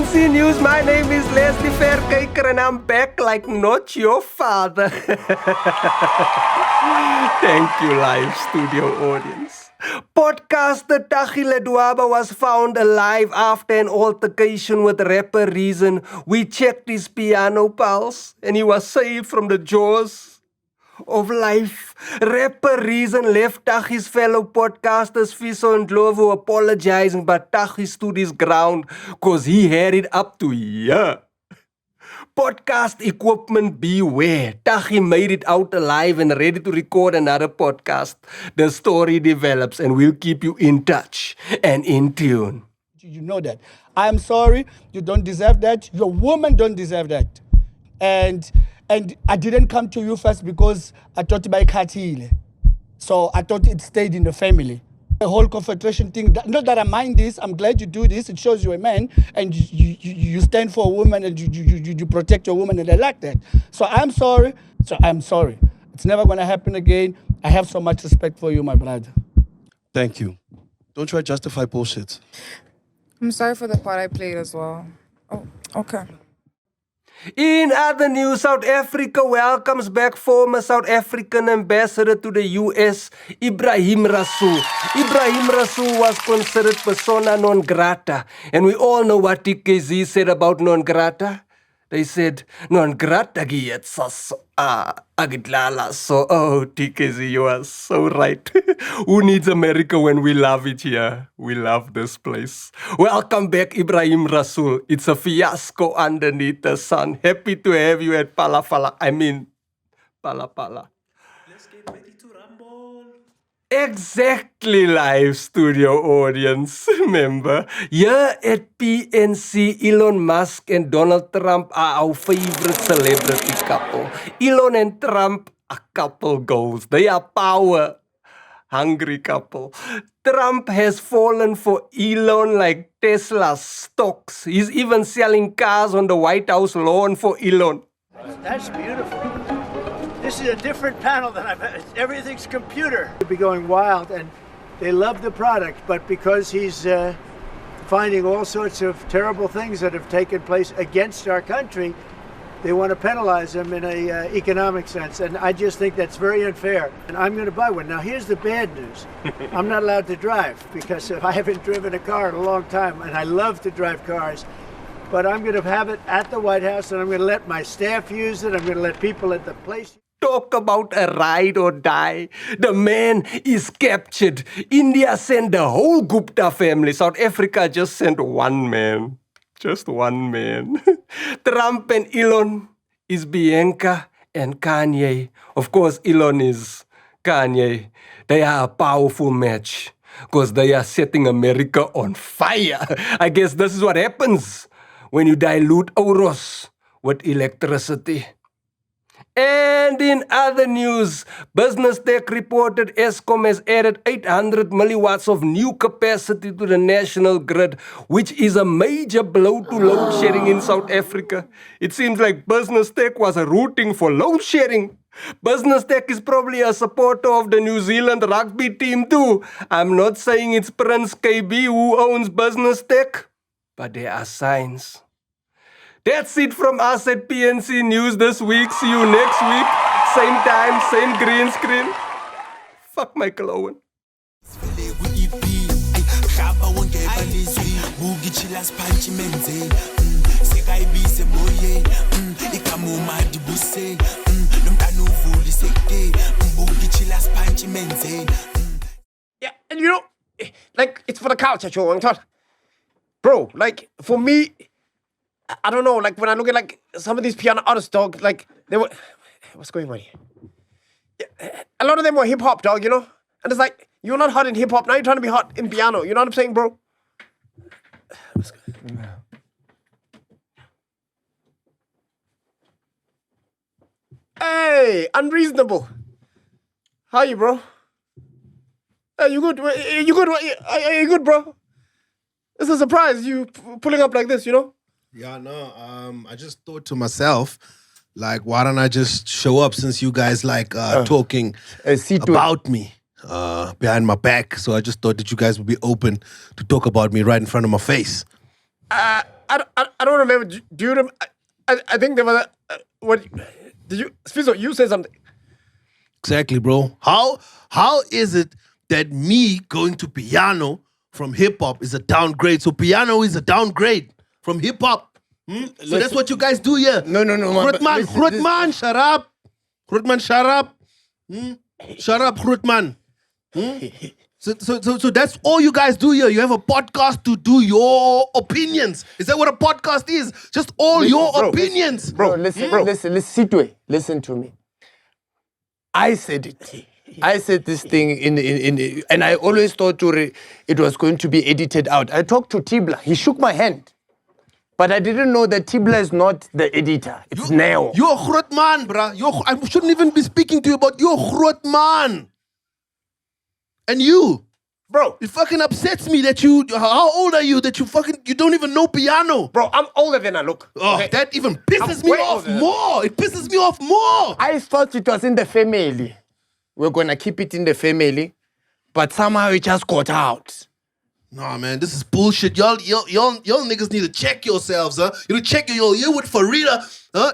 PNC News. My name is Leslie Verkyker and I'm back like not your father. Thank you, live studio audience. Podcaster Thakile Dwaba was found alive after an altercation with rapper Reason. We checked his piano pulse and he was saved from the jaws of life. Rapper Reason left Taghi's fellow podcasters Fiso and Guluva apologizing, but Taghi stood his ground cause he had it up to here. Podcast equipment beware. Taghi made it out alive and ready to record another podcast. The story develops and we'll keep you in touch and in tune. You know that. I'm sorry, you don't deserve that. Your woman don't deserve that. And I didn't come to you first because I thought by Katile. So I thought it stayed in the family. The whole confederation thing, not that I mind this, I'm glad you do this. It shows you're a man and you stand for a woman and you protect your woman, and I like that. So I'm sorry. It's never going to happen again. I have so much respect for you, my brother. Thank you. Don't try to justify bullshit. I'm sorry for the part I played as well. Oh, okay. In other news, South Africa welcomes back former South African ambassador to the US, Ibrahim Rasool. Ibrahim Rasool was considered persona non grata, and we all know what TKZ said about non grata. They said, non grata agidlala. So, oh, TKZ, you are so right. Who needs America when we love it here? We love this place. Welcome back, Ibrahim Rasool. It's a fiasco underneath the sun. Happy to have you at Pala. Let's get ready to rumble. Exactly, live studio audience. Remember, here at PNC, Elon Musk and Donald Trump are our favorite celebrity couple. Elon and Trump are couple goals. They are power hungry couple. Trump has fallen for Elon like Tesla stocks. He's even selling cars on the White House lawn for Elon. That's beautiful. This is a different panel than I've had. Everything's computer. They'll be going wild, and they love the product, but because he's finding all sorts of terrible things that have taken place against our country, they want to penalize him in an economic sense, and I just think that's very unfair. And I'm going to buy one. Now, here's the bad news. I'm not allowed to drive because I haven't driven a car in a long time, and I love to drive cars. But I'm going to have it at the White House, and I'm going to let my staff use it. I'm going to let people at the place. Talk about a ride or die. The man is captured. India sent the whole Gupta family. South Africa just sent one man. Just one man. Trump and Elon is Bianca and Kanye. Of course, Elon is Kanye. They are a powerful match because they are setting America on fire. I guess this is what happens when you dilute euros with electricity. And in other news, Business Tech reported Eskom has added 800 milliwatts of new capacity to the national grid, which is a major blow to load shedding in South Africa. It seems like Business Tech was rooting for load shedding. Business Tech is probably a supporter of the New Zealand rugby team too. I'm not saying it's Prince KB who owns Business Tech, but there are signs. That's it from us at PNC News this week. See you next week. Same time, same green screen. Fuck Michael Owen. Yeah, and you know, like, it's for the culture, bro, like, for me, I don't know, like, when I look at, like, some of these piano artists, dog, like, they were... What's going on here? Yeah, a lot of them were hip-hop, dog, you know? And it's like, you're not hot in hip-hop, now you're trying to be hot in piano. You know what I'm saying, bro? Hey, unreasonable. How are you, bro? Hey, you good? You good? Are you good, bro? It's a surprise, you pulling up like this, you know? Yeah, no, I just thought to myself, like, why don't I just show up since you guys like talking about me behind my back? So I just thought that you guys would be open to talk about me right in front of my face. I I don't remember. Do you remember? I think there was what did you? Sfiso, you said something. Exactly, bro. How is it that me going to piano from hip hop is a downgrade? So piano is a downgrade from hip hop. So that's what you guys do here. No. Grootman, shut up. Grootman, shut up. Shut up, Grootman. So that's all you guys do here. You have a podcast to do your opinions. Is that what a podcast is? Just all your opinions. Bro, listen, Sitwe, listen to me. I said it. I said this thing and I always thought it was going to be edited out. I talked to Tibla. He shook my hand. But I didn't know that Tibla is not the editor. It's Neo. You're Grootman, bruh. I shouldn't even be speaking to you about you're Grootman. And you. Bro. It fucking upsets me that how old are you that you don't even know piano? Bro, I'm older than I look. Oh, okay. That even pisses me off more. It pisses me off more. I thought it was in the family. We're going to keep it in the family. But somehow it just got out. Nah, man, this is bullshit. Y'all niggas need to check yourselves, huh? You need to check you're with Farieda.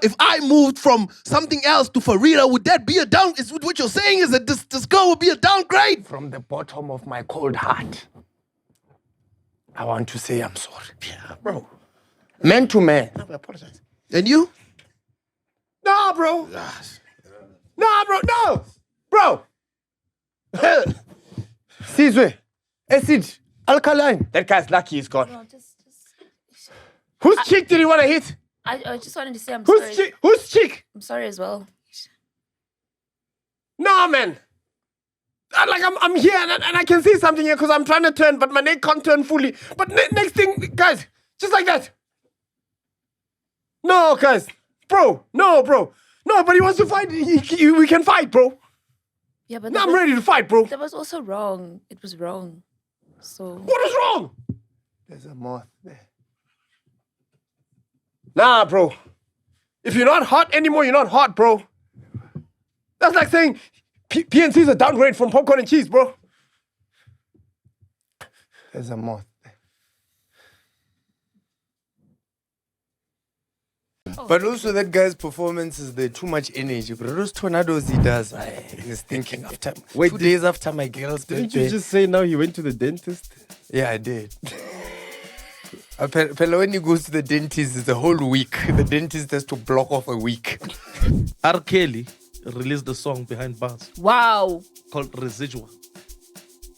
If I moved from something else to Farieda, would that be a down? What you're saying is that this girl would be a downgrade? From the bottom of my cold heart, I want to say I'm sorry. Yeah, bro. Man to man. I apologize. And you? Nah, bro. Nah, bro. No. Bro. Sizwe. Acid. Alkaline. That guy's lucky he's gone. Well, Whose chick did he want to hit? I just wanted to say I'm sorry. Whose chick? I'm sorry as well. Nah, man. I'm here and I can see something here because I'm trying to turn, but my neck can't turn fully. But next thing, guys, just like that. No, guys. Bro, no, bro. No, but he wants to fight. We can fight, bro. Yeah, but I'm ready to fight, bro. That was also wrong. It was wrong. So what is wrong? There's a moth there. Nah, bro. If you're not hot anymore, you're not hot, bro. That's like saying PNC is a downgrade from popcorn and cheese, bro. There's a moth there. But also that guy's performances, they're too much energy. But those tornadoes he does, he's thinking after 2 days after my girl's birthday. Didn't you just say now he went to the dentist? Yeah, I did. Apparently when he goes to the dentist, it's a whole week. The dentist has to block off a week. R. Kelly released a song behind bars wow. called Residual.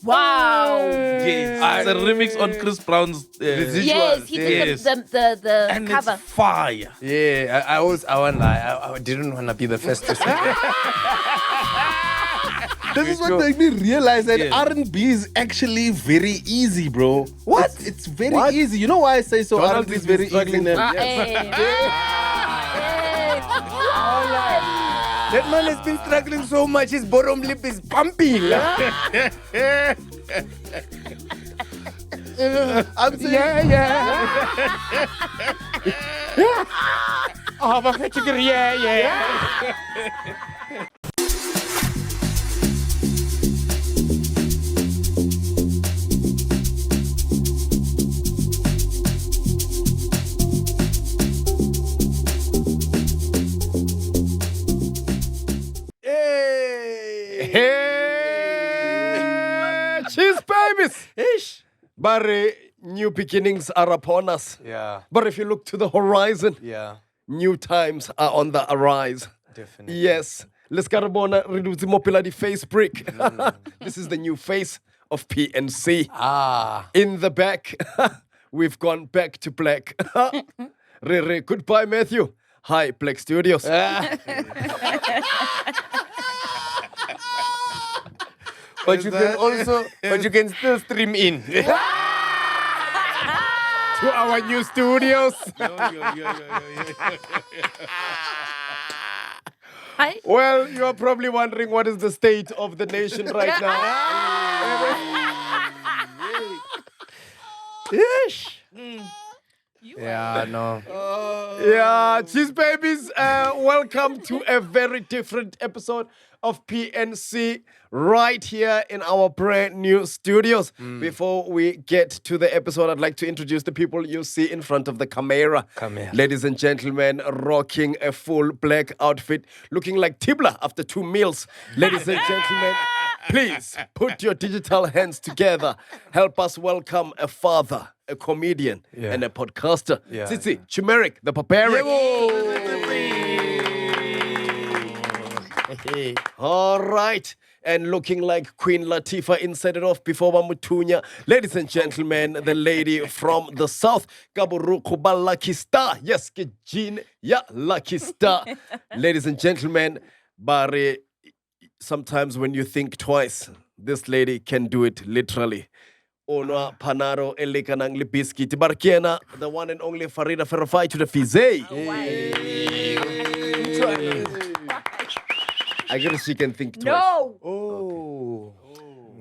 Wow. Yes. It's a remix on Chris Brown's Residual. Yes, he did the and cover. It's fire. Yeah, I didn't want to be the first to say that. This is what made me realize that R&B is actually very easy, bro. What? It's very easy. You know why I say so? Donald R&B is is very struggling. easy. That man has been struggling so much, his bottom lip is pumping. I'm saying, Oh, but yeah. Hey, cheese babies. Ish. But new beginnings are upon us. Yeah. But if you look to the horizon, Yeah. new times are on the arise. Definitely. Yes. Let's go reduce the face brick. This is the new face of PNC. In the back, we've gone back to black. Goodbye, Matthew. Hi, Black Studios. But you can also, but you can still stream in. To our new studios. Hi. Well, you are probably wondering what is the state of the nation right now. Ish. Yeah, no. Yeah, cheese babies, welcome to a very different episode of PNC right here in our brand new studios. Before we get to the episode, I'd like to introduce the people you see in front of the camera. Ladies and gentlemen, rocking a full black outfit, looking like Tibla after 2 meals. Ladies and gentlemen, please put your digital hands together. Help us welcome a father, a comedian, and a podcaster. Tsitsi, Chiumya, the barbaric. All right. And looking like Queen Latifah inside it off before Mamutunya. Ladies and gentlemen, the lady from the south, Gaburukuba Lucky Star. Yes, Jean, yeah, Lucky Star. Ladies and gentlemen, Barry, sometimes when you think twice, this lady can do it literally. Onwa Panaro Elikanang Libiski Tibarkiena, the one and only Farieda Pharoahfi to the Fize. I guess she can think twice. No.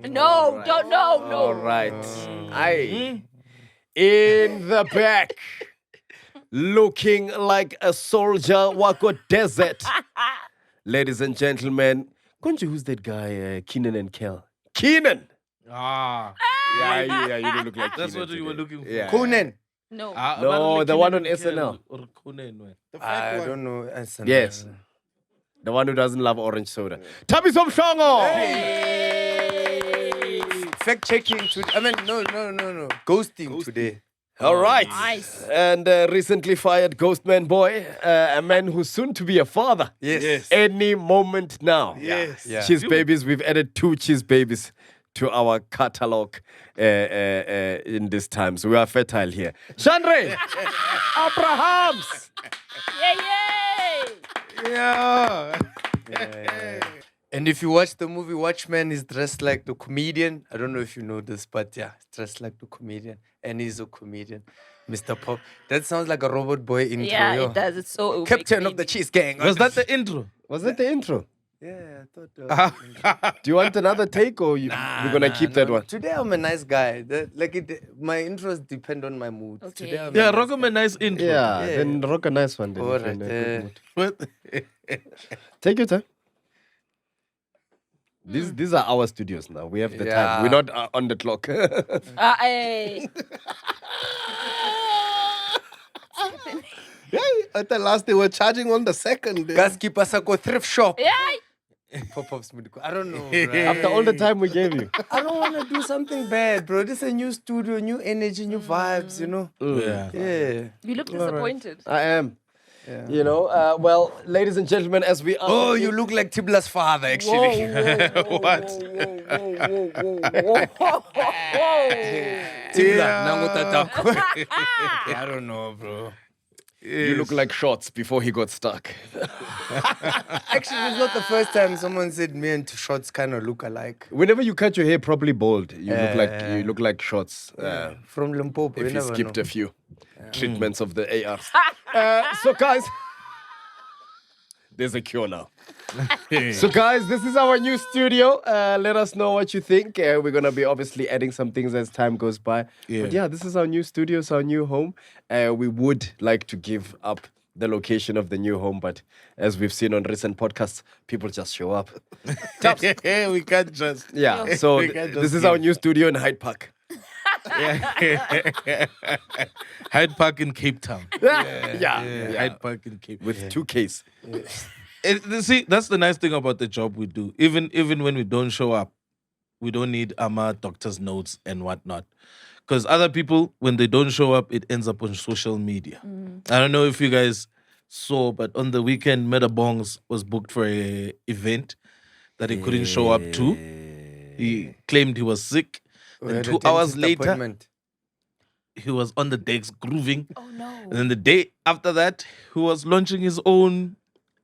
No, don't no. All right. In the back, looking like a soldier, Wako Desert. Ladies and gentlemen, Konji, who's that guy, Keenan and Kel? Keenan! Ah. Yeah, you look like That's Keenan what you were looking for. Yeah. Conan. No. No, the one on SNL. Or Conan, man. I don't know. SNL. Yes. The one who doesn't love orange soda. Tabi Mhlongo! Fact checking today. I mean, no. Ghosting today. All right. Nice. And recently fired Ghostman Boy, a man who's soon to be a father. Yes. Any moment now. Yes. Yeah. Cheese babies. We've added 2 cheese babies to our catalog in this time. So we are fertile here. Chandre! Abrahams! Yeah. And if you watch the movie Watchmen, he's dressed like the comedian. I don't know if you know this, but yeah, he's dressed like the comedian. And he's a comedian. Mr. Pop. That sounds like a robot boy intro. Yeah, yo. it does. It's so Captain of the Cheese Gang. Was that the intro? Was that the intro? Yeah, I thought. Do you want another take or we're going to keep that one? Today I'm a nice guy. My intros depend on my mood. Okay. Today I'm Yeah, a nice rock him a nice intro. Yeah, then rock a nice one. Then All if you're in a good right. mood. Take your time. These are our studios now. We have the time. We're not on the clock. At the last, they were charging on the second. Gas keep us a go thrift shop. Yeah. Pop-ups Modikoane. I don't know, bro. After all the time we gave you. I don't want to do something bad, bro. This is a new studio, new energy, new vibes, you know? Yeah. You look disappointed. I am. Yeah. You know, well, ladies and gentlemen, as we are... Oh, you look like Tibla's father, actually. What? Tibla, I don't know, bro. You look like Shorts before he got stuck. Actually, it's not the first time someone said me and Shorts kind of look alike. Whenever you cut your hair properly bald, you look like Shorts. From Limpopo, If you skipped know. a few treatments of the ARs. So guys, there's a cure now. So guys, this is our new studio. Let us know what you think. We're going to be obviously adding some things as time goes by. Yeah. But yeah, this is our new studio, it's our new home. We would like to give up the location of the new home, but as we've seen on recent podcasts, people just show up. We can't just... Yeah, so We can't this just is our new studio in Hyde Park. Hyde Park in Cape Town. Yeah. Hyde Park in Cape Town. With 2 Ks. See, that's the nice thing about the job we do. Even when we don't show up, we don't need doctor's notes and whatnot. Because other people, when they don't show up, it ends up on social media. I don't know if you guys saw, but on the weekend, Bongz was booked for an event that he couldn't show up to. He claimed he was sick. And 2 hours later, he was on the decks grooving. Oh, no. And then the day after that, he was launching his own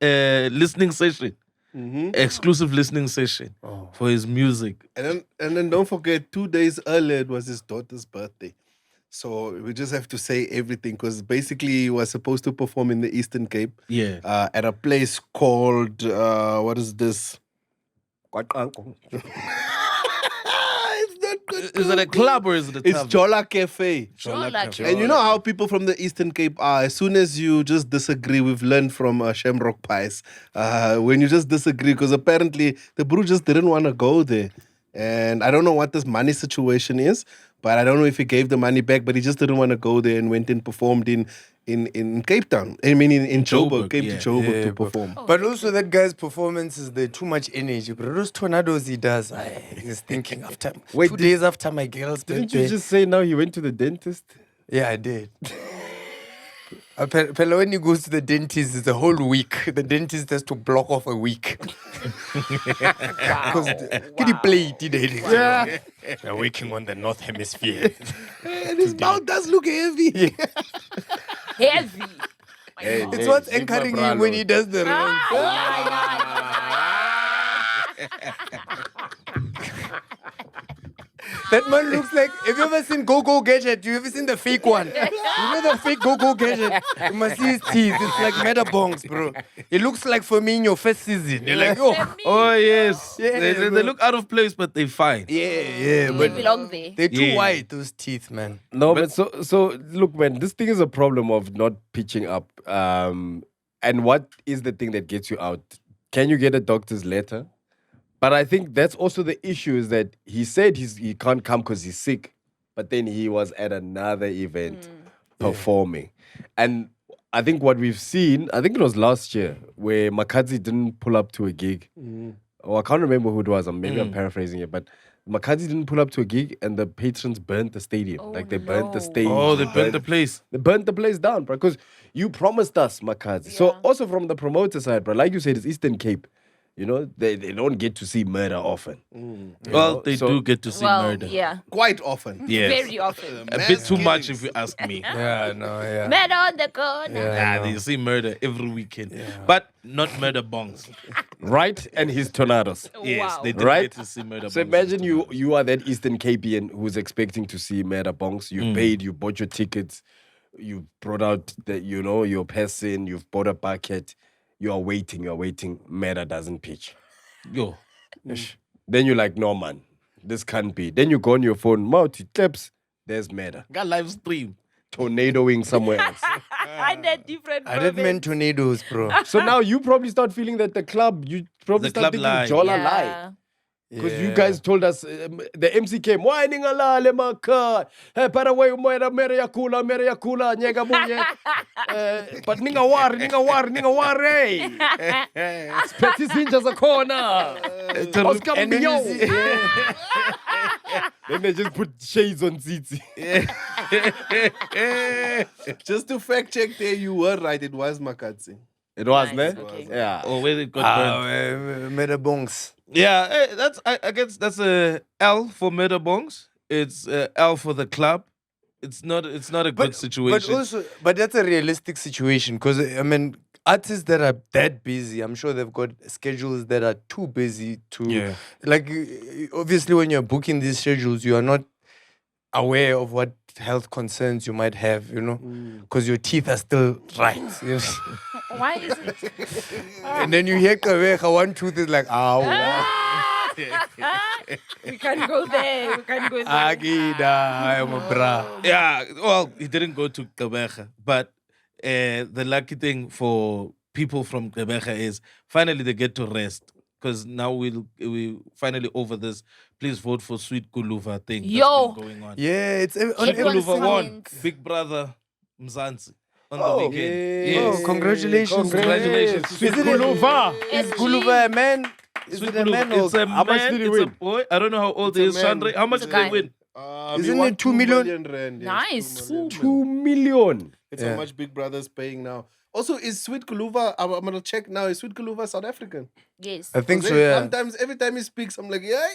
listening session. Exclusive listening session for his music. And then don't forget, 2 days earlier, it was his daughter's birthday. So we just have to say everything because basically he was supposed to perform in the Eastern Cape. Yeah. At a place called, what is this? It's not good. Is it a club or is it a It's tavern? Jola Cafe. Jola Cafe. And you know how people from the Eastern Cape are. As soon as you just disagree, we've learned from Shamrock Pies. When you just disagree, because apparently the brew just didn't want to go there. And I don't know what this money situation is, but I don't know if he gave the money back, but he just didn't want to go there and went and performed in Cape Town. I mean, in Joburg, came to Joburg to perform. But also that guy's performances, they're too much energy. But those tornadoes he does, he's thinking after 2 days after my girl's birthday. Didn't you just say now he went to the dentist? Yeah, I did. Apparently, when he goes to the dentist, it's a whole week. The dentist has to block off a week. Because can he play it? Yeah. We're working on the North Hemisphere. And his mouth does look heavy. Heavy. It's what's anchoring him when he does the wrong. That man looks like, have you ever seen Go-Go Gadget? You ever seen the fake one? You know the fake Go-Go Gadget? You must see his teeth. It's like Bongz, bro. It looks like Firmino first season. You're like, Oh, yes. Yeah, they look out of place, but they're fine. yeah, They but belong there. they're too Yeah. wide, those teeth, man. No, but so look, man, this thing is a problem of not pitching up. And what is the thing that gets you out? Can you get a doctor's letter? But I think that's also the issue is that he said he can't come because he's sick, but then he was at another event performing. And I think what we've seen, I think it was last year, where McCarthy didn't pull up to a gig. I can't remember who it was. Maybe I'm paraphrasing it, but McCarthy didn't pull up to a gig and the patrons burnt the stadium. They burnt the stage. Oh, they burnt the place. They burnt the place down, bro, because you promised us, McCarthy. So also from the promoter side, bro, like you said, it's Eastern Cape. You know, they don't get to see Murda often. Well, they do get to see Murda. Yeah. Quite often. Yes. Very often. A bit too much if you ask me. Yeah, no, yeah. Murder on the corner. They see Murda every weekend. But not Murda Bongz. Right? And his tornadoes. Yes, Wow. they did Right? get to see Murda Bongz. So imagine you are that Eastern Capean who's expecting to see Murda Bongz. You paid, you bought your tickets, you brought out your person, you've bought a bucket, you are waiting. Murda doesn't pitch. Yo. Then you're like, no man, this can't be. Then you go on your phone, mouth, it claps, there's Murda. Got live stream. Tornadoing somewhere else. And a different I didn't mean tornadoes, bro. So now you probably start feeling that the club, you probably The start club thinking lie. Jola Yeah. lie. Because you guys told us, the MC came, why ningalale maka? Hey, Paraguay, mera yakula, nyega bunye. But ninga wari. Speti zinja za kona. Oscar And then you Mignon. see- Then they just put shades on Tsitsi. Just to fact check there, you were right. It was Makatsi. It was, Nice, ne? okay. Yeah. Oh, where it got burned. Murda Bongz. Yeah, I guess that's a L for Murda Bongz. It's a L for the club. It's not a good situation. But that's a realistic situation because I mean, artists that are that busy, I'm sure they've got schedules that are too busy to. Like, obviously, when you're booking these schedules, you are not aware of what health concerns you might have, because your teeth are still right. Why is it? And then you hear Kavin, one tooth is like, ow. We can't go there. Agida, I'm a bra. Yeah, well, he didn't go to Gqeberha, but the lucky thing for people from Gqeberha is finally they get to rest. Because now we finally over this. Please vote for Sweet Guluva thing that's been going on. Yeah, it's on It was Guluva won. sweet. Big Brother Mzansi on the weekend. Oh, congratulations. Congratulations. Sweet Guluva. Is Guluva a man? Is Sweet it a man Guluva. or It's a How much man, did he it's a win? boy. I don't know how old he is. Chandra, how much It's a did they guy. win? Isn't it 2 million? Rand, yes, Nice. 2 million. 2 million. It's how much Big Brother's paying now. Also, is Sweet Guluva, I'm going to check now, is Sweet Guluva South African? Yes. I think so, Because yeah. Sometimes, every time he speaks, I'm like, yeah.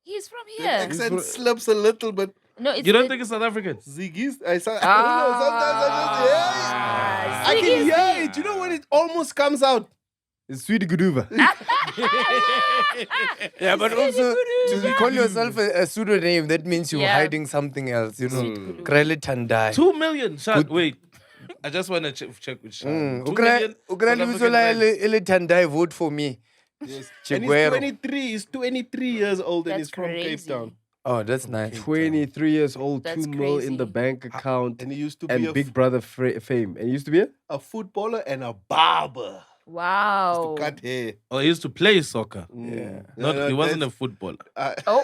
He's from The here. accent slips a little, but No, it's You don't think it's South African? Ziggy's, I don't know, sometimes I just, yeah. I can hear it. You know when it almost comes out? It's Sweet Guluva. Yeah, but also to call yourself a pseudonym, that means you're Yeah. hiding something else, Krele Tandai. 2 million. Wait, I just want to check with Sean. 2 million Ukrali South African rand. Ele Tandai, vote for me. Yes. And Chiguero. he's 23 years old and That's he's from Cape crazy. Town. Oh, that's nice. 23 years old, That's 2 mil in the crazy. bank account, And he used to be and a Big Brother fame. And he used to be a footballer and a barber. Wow. Cut hair. Oh, he used to play soccer. Yeah. Not, he wasn't a footballer. Oh.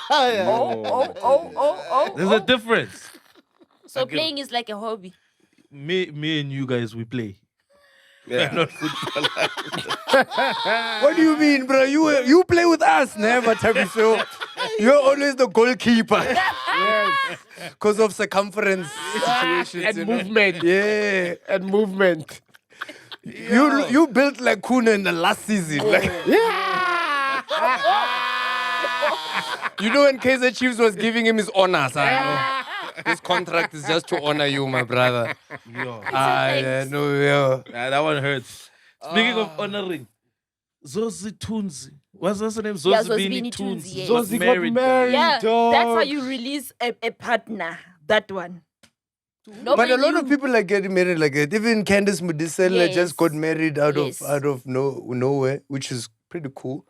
Oh. There's a difference. So playing is like a hobby. Me and you guys, we play. We're not footballers. What do you mean, bro? You play with us, never so you're always the goalkeeper. Because of circumference situations. And you know? movement. Yeah. And movement. You built like Kuna in the last season. Like, you know when Kaiser Chiefs was giving him his honors, I know. This contract is just to honor you, my brother. Yo. No, yeah. That one hurts. Speaking of honoring, Tunzi. What's her name? Yeah, Zozibini Zozibini Tunzi, yes. Zozi got married, Yeah, dog. that's how you release a partner. That one. But Nobody a lot knew. of people are getting married like that. Even Candice Mudisela Yes. just got married out Yes. of nowhere, which is pretty cool.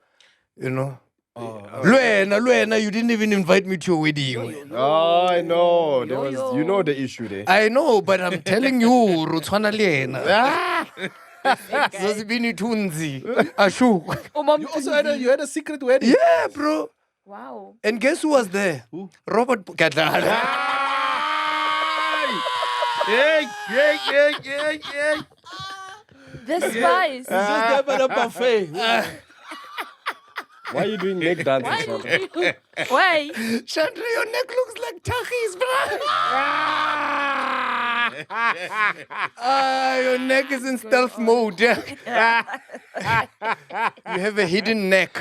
You know. Luena, you didn't even invite me to your wedding. Oh, I know. There was, you know the issue there. I know, but I'm telling you, Rutswana Lena. Zozibini Tunzi. Ashu. You also had a secret wedding. Yeah, bro. Wow. And guess who was there? Who? Robert Gadla. Yeah. The spice. Just there by the buffet. Why are you doing neck dances? Why man? did you? Why? Chandra, your neck looks like Takhi's, bro. Your neck is in stealth mode. Yeah. You have a hidden neck.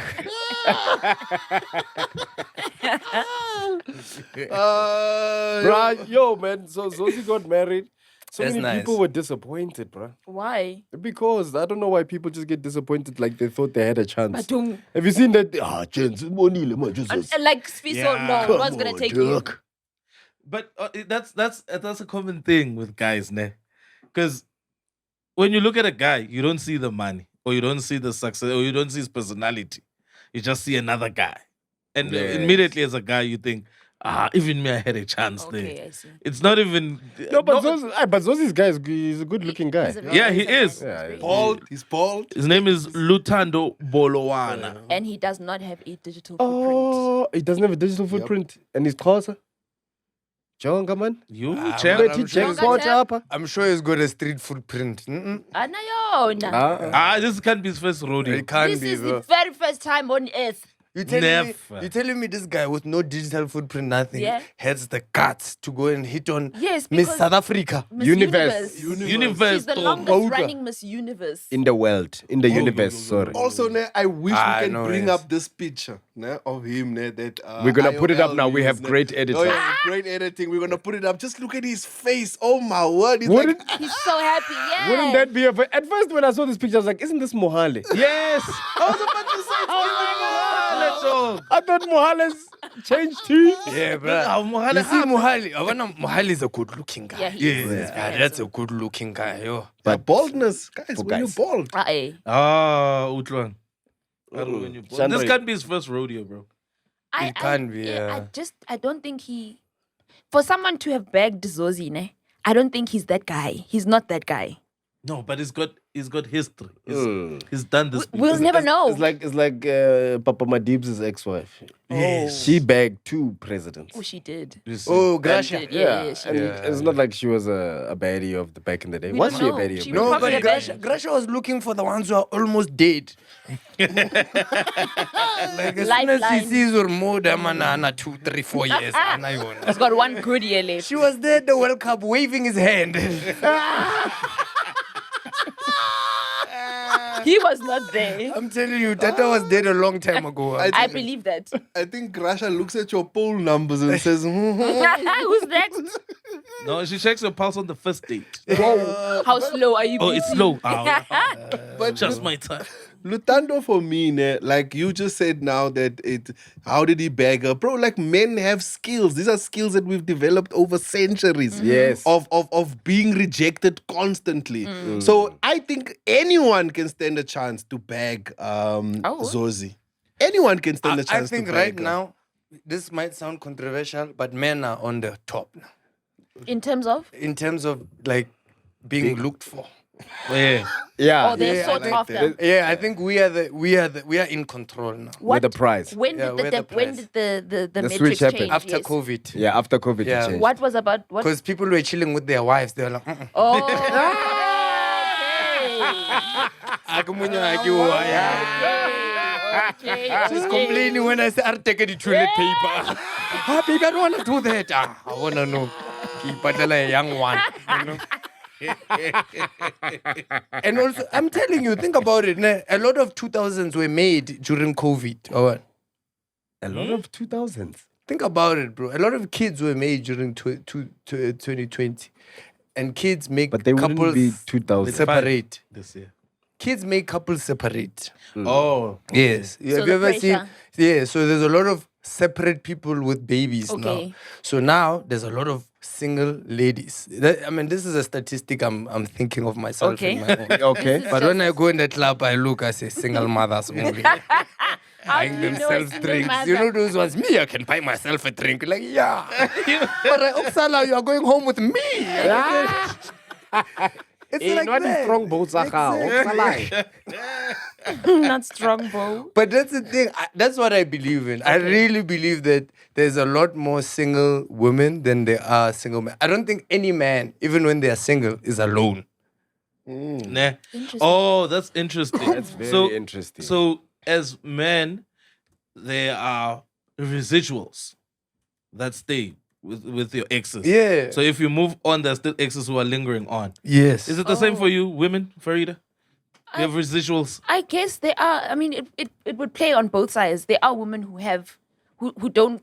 Bruh, yo, man. So Zozi got married. So That's many nice. people were disappointed, bruh. Why? Because I don't know why people just get disappointed like they thought they had a chance. Batung. Have you seen that? Gents, monile, man, just And like Sfiso, no, it was gonna take you. But that's a common thing with guys, ne? Because when you look at a guy, you don't see the money, or you don't see the success, or you don't see his personality. You just see another guy, and immediately as a guy, you think, even me, I had a chance there. Okay, I see. It's not even. No, but Zozi's guy he's a good-looking guy. Yeah, he is. Bald. He's bald. His name is Lutando Bolowana. And he does not have a digital footprint. Oh, he doesn't have a digital footprint, and he's closer. Jonga, man. You, champ. I'm I'm sure he's got a street footprint. Anayona. this can't be his first rodeo. It can't This be, is bro. the very first time on earth. You're Never. telling me this guy with no digital footprint, nothing, Yeah. has the guts to go and hit on Yes, Miss because South Africa. Miss Universe. Universe. She's the Tom. longest running Miss Universe. In the world, in the universe, sorry. Also, ne, I wish we can know, bring yes. up this picture ne, of him. Ne, that We're gonna put it up IOL now. We have used, ne. great editing. Oh, yeah, great editing. We're gonna put it up. Just look at his face. Oh my word! He's like, He's so happy, yeah. Wouldn't that be at first when I saw this picture, I was like, isn't this Mohale? Yes. I was about to say, I thought Mohale's changed teams. Yeah, bro. You see, Mohali is a good-looking guy. Yeah, he is. Yeah, that's a good-looking guy, yo. but baldness, guys. When you're guys. bald, Utlan. When you Chandra. this can't be his first rodeo, bro. I can't be, yeah. I don't think he, for someone to have bagged Zozi, ne, I don't think he's that guy. He's not that guy. No, but he's got history. He's done this. We'll never know. It's like Papa Madib's ex-wife. Yes. She bagged 2 presidents. Oh, she did. Oh, Gracia. Yeah, she And did. it's not like she was a baddie of the back in the day. We Was don't she a know. baddie? She of was the No, probably but a baddie. Gracia was looking for the ones who are almost dead. Like as soon as she Lifeline. sees her murder, man, 2, 3, 4 years. He's got one good year left. She was there at the World Cup waving his hand. He was not there. I'm telling you, Tata was dead a long time ago. I believe that. I think Gracia looks at your poll numbers and says, Who's next? No, she checks your pulse on the first date. Whoa. How slow are you? Oh, it's slow. but Just my time. Lutando for me, ne, like you just said now that how did he bag her? Bro, like men have skills. These are skills that we've developed over centuries. Yes. Of being rejected constantly. So I think anyone can stand a chance to bag Zozi. Anyone can stand a I chance think to right bag her. now, this might sound controversial, but men are on the top now. In terms of? In terms of like being looked for. Yeah. Yeah. Oh, they're sought after. Yeah, I think we are in control now. With the prize. When Yeah, did we're the, the when prize. did the The metrics switch happened. change? After Yes. COVID. Yeah, after COVID Yeah. it changed. What was about what? Because people were chilling with their wives. They were like, "Mm-mm." Oh. Okay. She's complaining when I say, I'll take the toilet paper. Baby, I don't want to do that. I want to know. Keep a young one. You know? And also, I'm telling you, think about it. A lot of 2000s were made during COVID. Or what? A lot of 2000s. Think about it, bro. A lot of kids were made during 2020. And kids make But they wouldn't couples be 2000. separate. This year. Kids make couples separate. Oh. Yes. So Have the you ever seen? pressure. Yeah. So there's a lot of separate people with babies Okay. now. So now there's a lot of single ladies. I mean, this is a statistic I'm thinking of myself. Okay. In my own. Okay. But when I go in the club, I look, I say single mothers only. How do Buying you know themselves it's drinks. mother? You know those ones? Me, I can buy myself a drink. Like, yeah. But Oksala, you are going home with me. It's like Not that. strong boats are Not strong, bro. But that's the thing. That's what I believe in. I really believe that there's a lot more single women than there are single men. I don't think any man, even when they are single, is alone. Nah. Interesting. Oh, that's interesting. That's very interesting. So, as men, there are residuals that stay with your exes. Yeah. So if you move on, there's still exes who are lingering on. Yes. Is it the same for you, women, Farieda? You have residuals. I guess there are. I mean, it would play on both sides. There are women who have who don't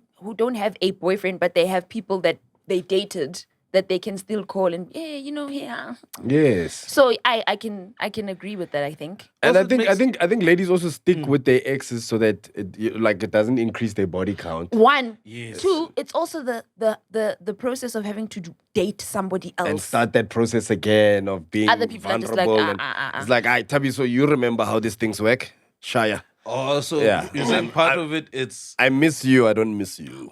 have a boyfriend, but they have people that they dated that they can still call and yeah. Yes. So I can agree with that. I think. And Also, it I think ladies also stick with their exes so that it doesn't increase their body count. One, Yes. two. It's also the process of having to date somebody else. And start that process again of being Other people are just like, vulnerable. It's like, Tabi, so you remember how these things work? Shaya. Oh, so Yeah. you said part of it, it's... I miss you, I don't miss you.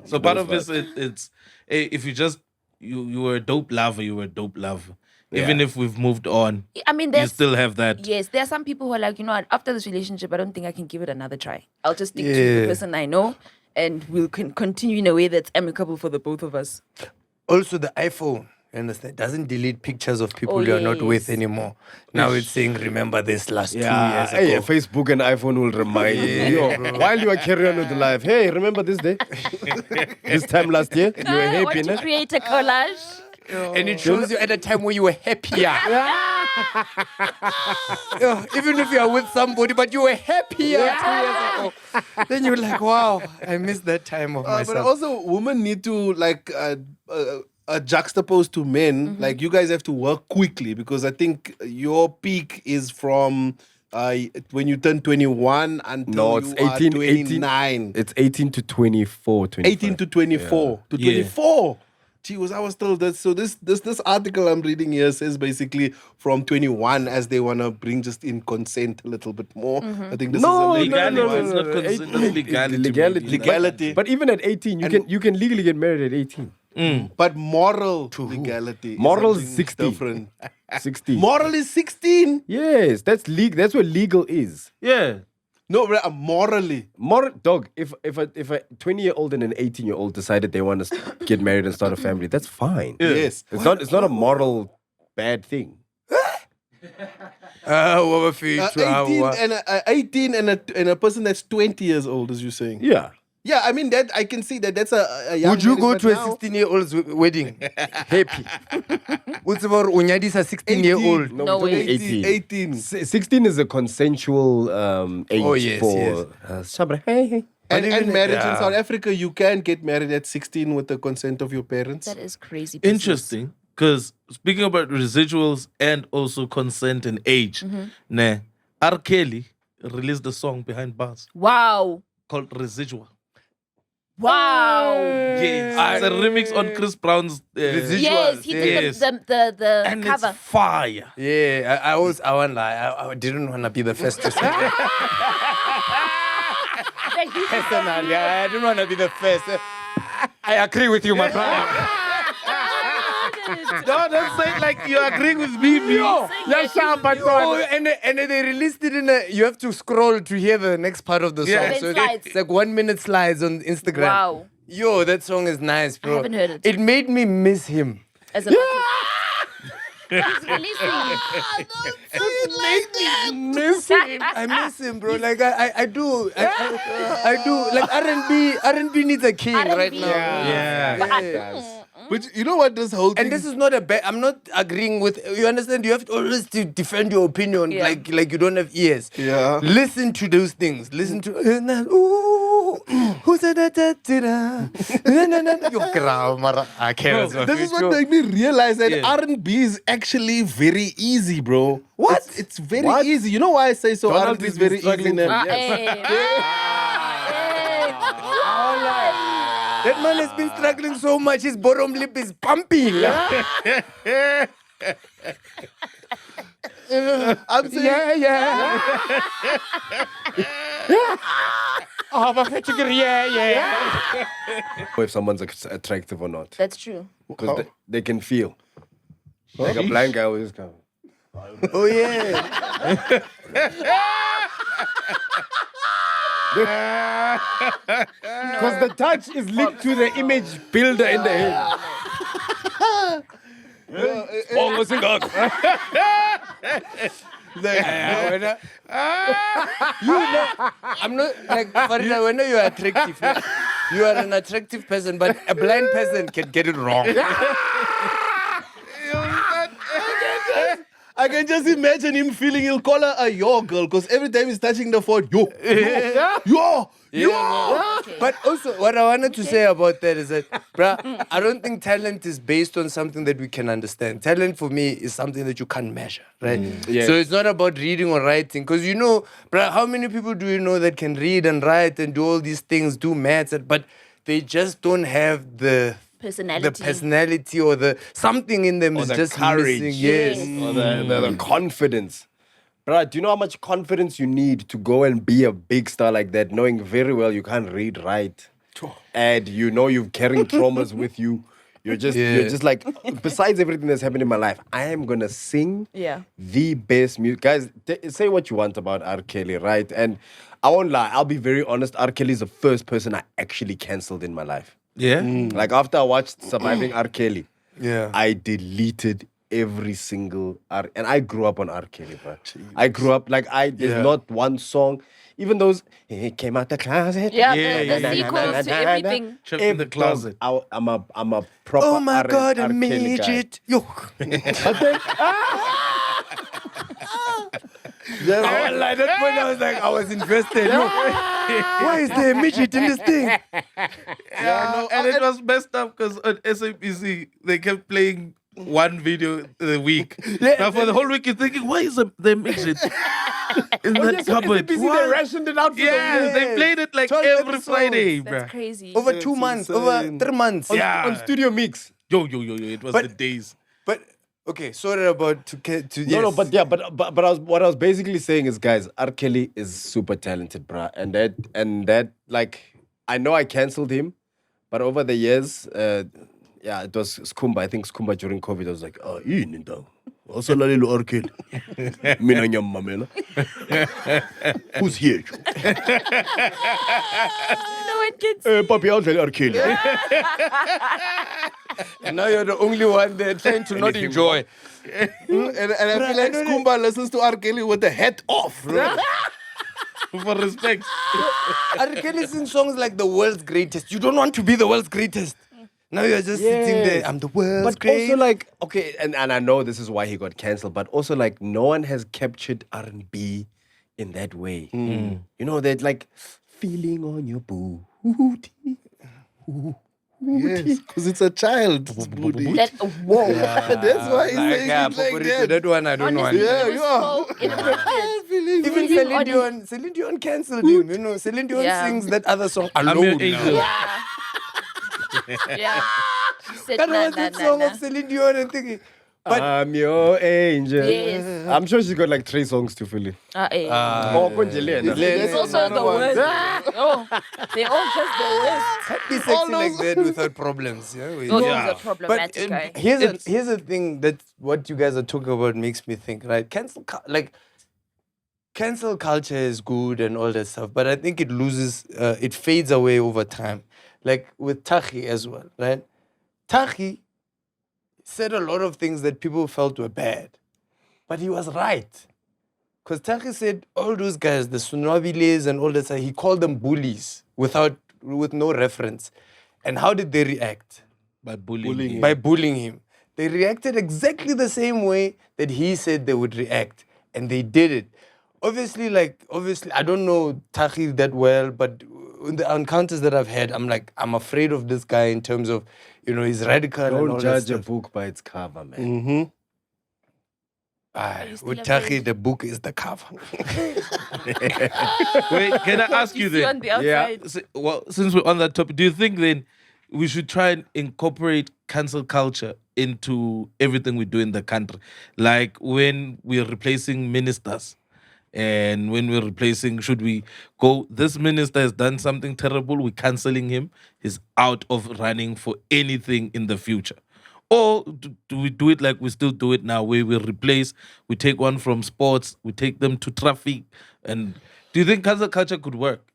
So part of this, it's... Hey, if you just... You were a dope lover, you were a dope lover. Even if we've moved on, I mean, you there's still have that. Yes, there are some people who are like, what, after this relationship, I don't think I can give it another try. I'll just stick to the person I know, and we'll continue in a way that's amicable for the both of us. Also, the iPhone, you understand, doesn't delete pictures of people Oh, you're not with yes. anymore. Now it's saying, remember this last 2 years Hey, ago. Facebook and iPhone will remind you. While you are carrying on with life, hey, remember this day? This time last year? You were I want happy, to no? create a collage. And it shows you at a time when you were happier. Even if you are with somebody, but you were happier 2 years ago. Then you're like, wow, I missed that time of myself. But also, women need to juxtapose to men. Like, you guys have to work quickly because I think your peak is from when you turn 21 until No, it's you 18, are 29. It's 18 to 24. 18 to 24. To Yeah. 24. Gee, I was told that. So this article I'm reading here says basically from 21 as they want to bring just in consent a little bit more. I think this No, is a Legality, legal it's not consent, it's legality. Legality. legality. But even at 18, you can legally get married at 18. But moral legality. is Moral is something 60. Different. 16. Moral is 16. Yes, that's That's what legal is. Yeah. No, morally. Dog. If a 20-year-old and an 18-year-old decided they want to get married and start a family, that's fine. Yes. It's not a moral bad thing. 18 and a person that's 20 years old, as you're saying. Yeah. Yeah, I mean that I can see that's a young Would you man, go but to a now- 16-year-old's wedding? Happy. What's about Unyadi's a 16-year-old? No we're talking way. 18. 16 is a consensual age Oh, yes, for Sabra. Hey. And even- marriage in yeah. South Africa, you can get married at 16 with the consent of your parents. That is crazy. business. Interesting. Because speaking about residuals and also consent and age, R. Kelly released a song behind bars Wow. called Residual. Wow. Yes. It's a remix on Chris Brown's Yes, he did Yes. the and cover. it's fire. Yeah, I won't lie. I didn't want to be the first to say that. Personally, I don't want to be the first. I agree with you, my brother. No, don't say it like you agree with me. And they released it in a. You have to scroll to hear the next part of the song. Yeah. So Slides. it's like 1 minute slides on Instagram. Wow. Yo, that song is nice, bro. I haven't heard it. It made me miss him. As a He's releasing. I miss him, bro. Like I do. I do. Like R&B needs a king right now. Yeah. But you know what this whole thing... And this is not a bad. I'm not agreeing with. You understand? You have to always to defend your opinion. Yeah. Like you don't have ears. Yeah. Listen to those things. Listen to. Ooh, who said that? I can't. This is what made me realize that R&B is actually very easy, bro. What? It's very easy. You know why I say so? Donald R&B is is very struggling easy. to- That man has been struggling so much. His bottom lip is pumping. I'm saying... If someone's attractive or not. That's true. Because they can feel. Like a blind guy always come. Oh yeah. Because the touch is linked to the image builder in the head. Bongz I'm not like Farieda, when you are attractive, you are an attractive person, but a blind person can get it wrong. I can just imagine him feeling he'll call her a yo girl because every time he's touching the phone, yo. But also, what I wanted to say about that is that, bruh, I don't think talent is based on something that we can understand. Talent for me is something that you can't measure, right? Yes. So it's not about reading or writing. Because you know, bruh, how many people do you know that can read and write and do all these things, do maths, but they just don't have the personality or the something in them Or is the just courage. missing. Yes. Or the confidence. Bruh, do you know how much confidence you need to go and be a big star like that, knowing very well you can't read, write, and you know you're carrying traumas with you. You're just like, besides everything that's happened in my life, I am gonna sing the best music. Guys, say what you want about R. Kelly, right? And I won't lie, I'll be very honest, R. Kelly is the first person I actually cancelled in my life. Yeah. Like after I watched Surviving R. Kelly, Yeah. I deleted every single R. And I grew up on R. Kelly, bro. I grew up like there's not one song. Even those he came out the closet. The sequels to everything. Check in the closet. I'm a proper Oh my God, a R. Kelly guy. midget. Yo. At that point, I was like, I was invested. Yo. Why is there a midget in this thing? And it was messed up because on SABC they kept playing one video a week. Now for the whole week you're thinking, why is the midget in that cupboard? They rationed it out for Yeah, they played it like every Friday, bro. That's crazy. Over 2 months, over 3 months. On Studio Mix. Yo, it was the days. But okay, sorry about to No, but what I was basically saying is, guys, R. Kelly is super talented, bruh. And that like, I know I cancelled him, but over the years, it was Skumba. I think Skumba during COVID, I was like, also R. Kelly. Mina nyamamela. Who's here? No one gets Papi, I'll tell you R. Kelly. And now you're the only one there trying to not enjoy. And I feel like Skumba listens to R. Kelly with the hat off. For respect. R. Kelly sings songs like the world's greatest. You don't want to be the world's greatest. Now you're just sitting there. I'm the world's But greatest. also like, okay, and I know this is why he got cancelled, but also like no one has captured R&B in that way. You know, that like feeling on your booty. Yes, because it's a child's booty. whoa. That's why he's saying it like that. That one I don't know. Honestly, Yeah, it was so inappropriate. Even Celine Dion cancelled him. You know, Celine Dion sings that other song I'm alone. your angel. Yeah. She said, That was that song of Celine Dion and thinking, I'm your angel. Yes. I'm sure she's got like 3 songs to fill in. Oh, Konjelena. It's also the worst. Oh, they're all just the worst. Be sexy like that without problems. Yeah, Those are problematic, guy. Here's the thing that what you guys are talking about makes me think, right? Cancel culture is good and all that stuff, but I think it loses, it fades away over time. Like with Tahi as well, right? Tahi said a lot of things that people felt were bad, but he was right. Because Tahi said all those guys, the Sunabiles and all that stuff, he called them bullies with no reference. And how did they react? By bullying him. By bullying him. They reacted exactly the same way that he said they would react. And they did it. Obviously, I don't know Tahi that well, but in the encounters that I've had, I'm afraid of this guy in terms of, he's radical and all Don't that judge a stuff. book by its cover, man. With Tahi, the book is the cover. Wait, can I ask you see then? on the outside. Well, since we're on that topic, do you think then we should try and incorporate cancel culture into everything we do in the country? Like when we're replacing ministers and when we're replacing, should we go, this minister has done something terrible, we're cancelling him, he's out of running for anything in the future? Or do we do it like we still do it now, where we replace, we take one from sports, we take them to traffic, and do you think cancel culture could work?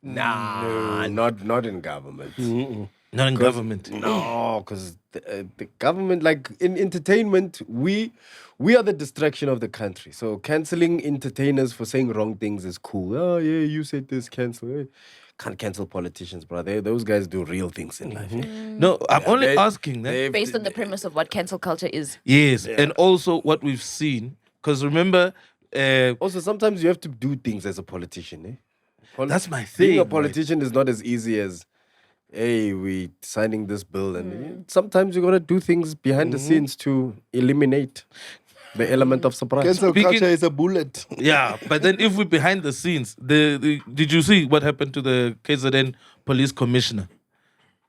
Nah, not in government. Not in government. No, because the government, like in entertainment, we are the distraction of the country. So cancelling entertainers for saying wrong things is cool. Oh yeah, you said this, cancel. Hey. Can't cancel politicians, brother. Those guys do real things in life. No, I'm only asking that. Based on the premise of what cancel culture is. Yes, and also what we've seen. Because remember... also, sometimes you have to do things as a politician. That's my thing. Being a politician is not as easy as, hey, we signing this bill. And sometimes you got to do things behind the scenes to eliminate the element of surprise. Cancel culture is a bullet. Yeah, but then if we're behind the scenes, did you see what happened to the KZN police commissioner,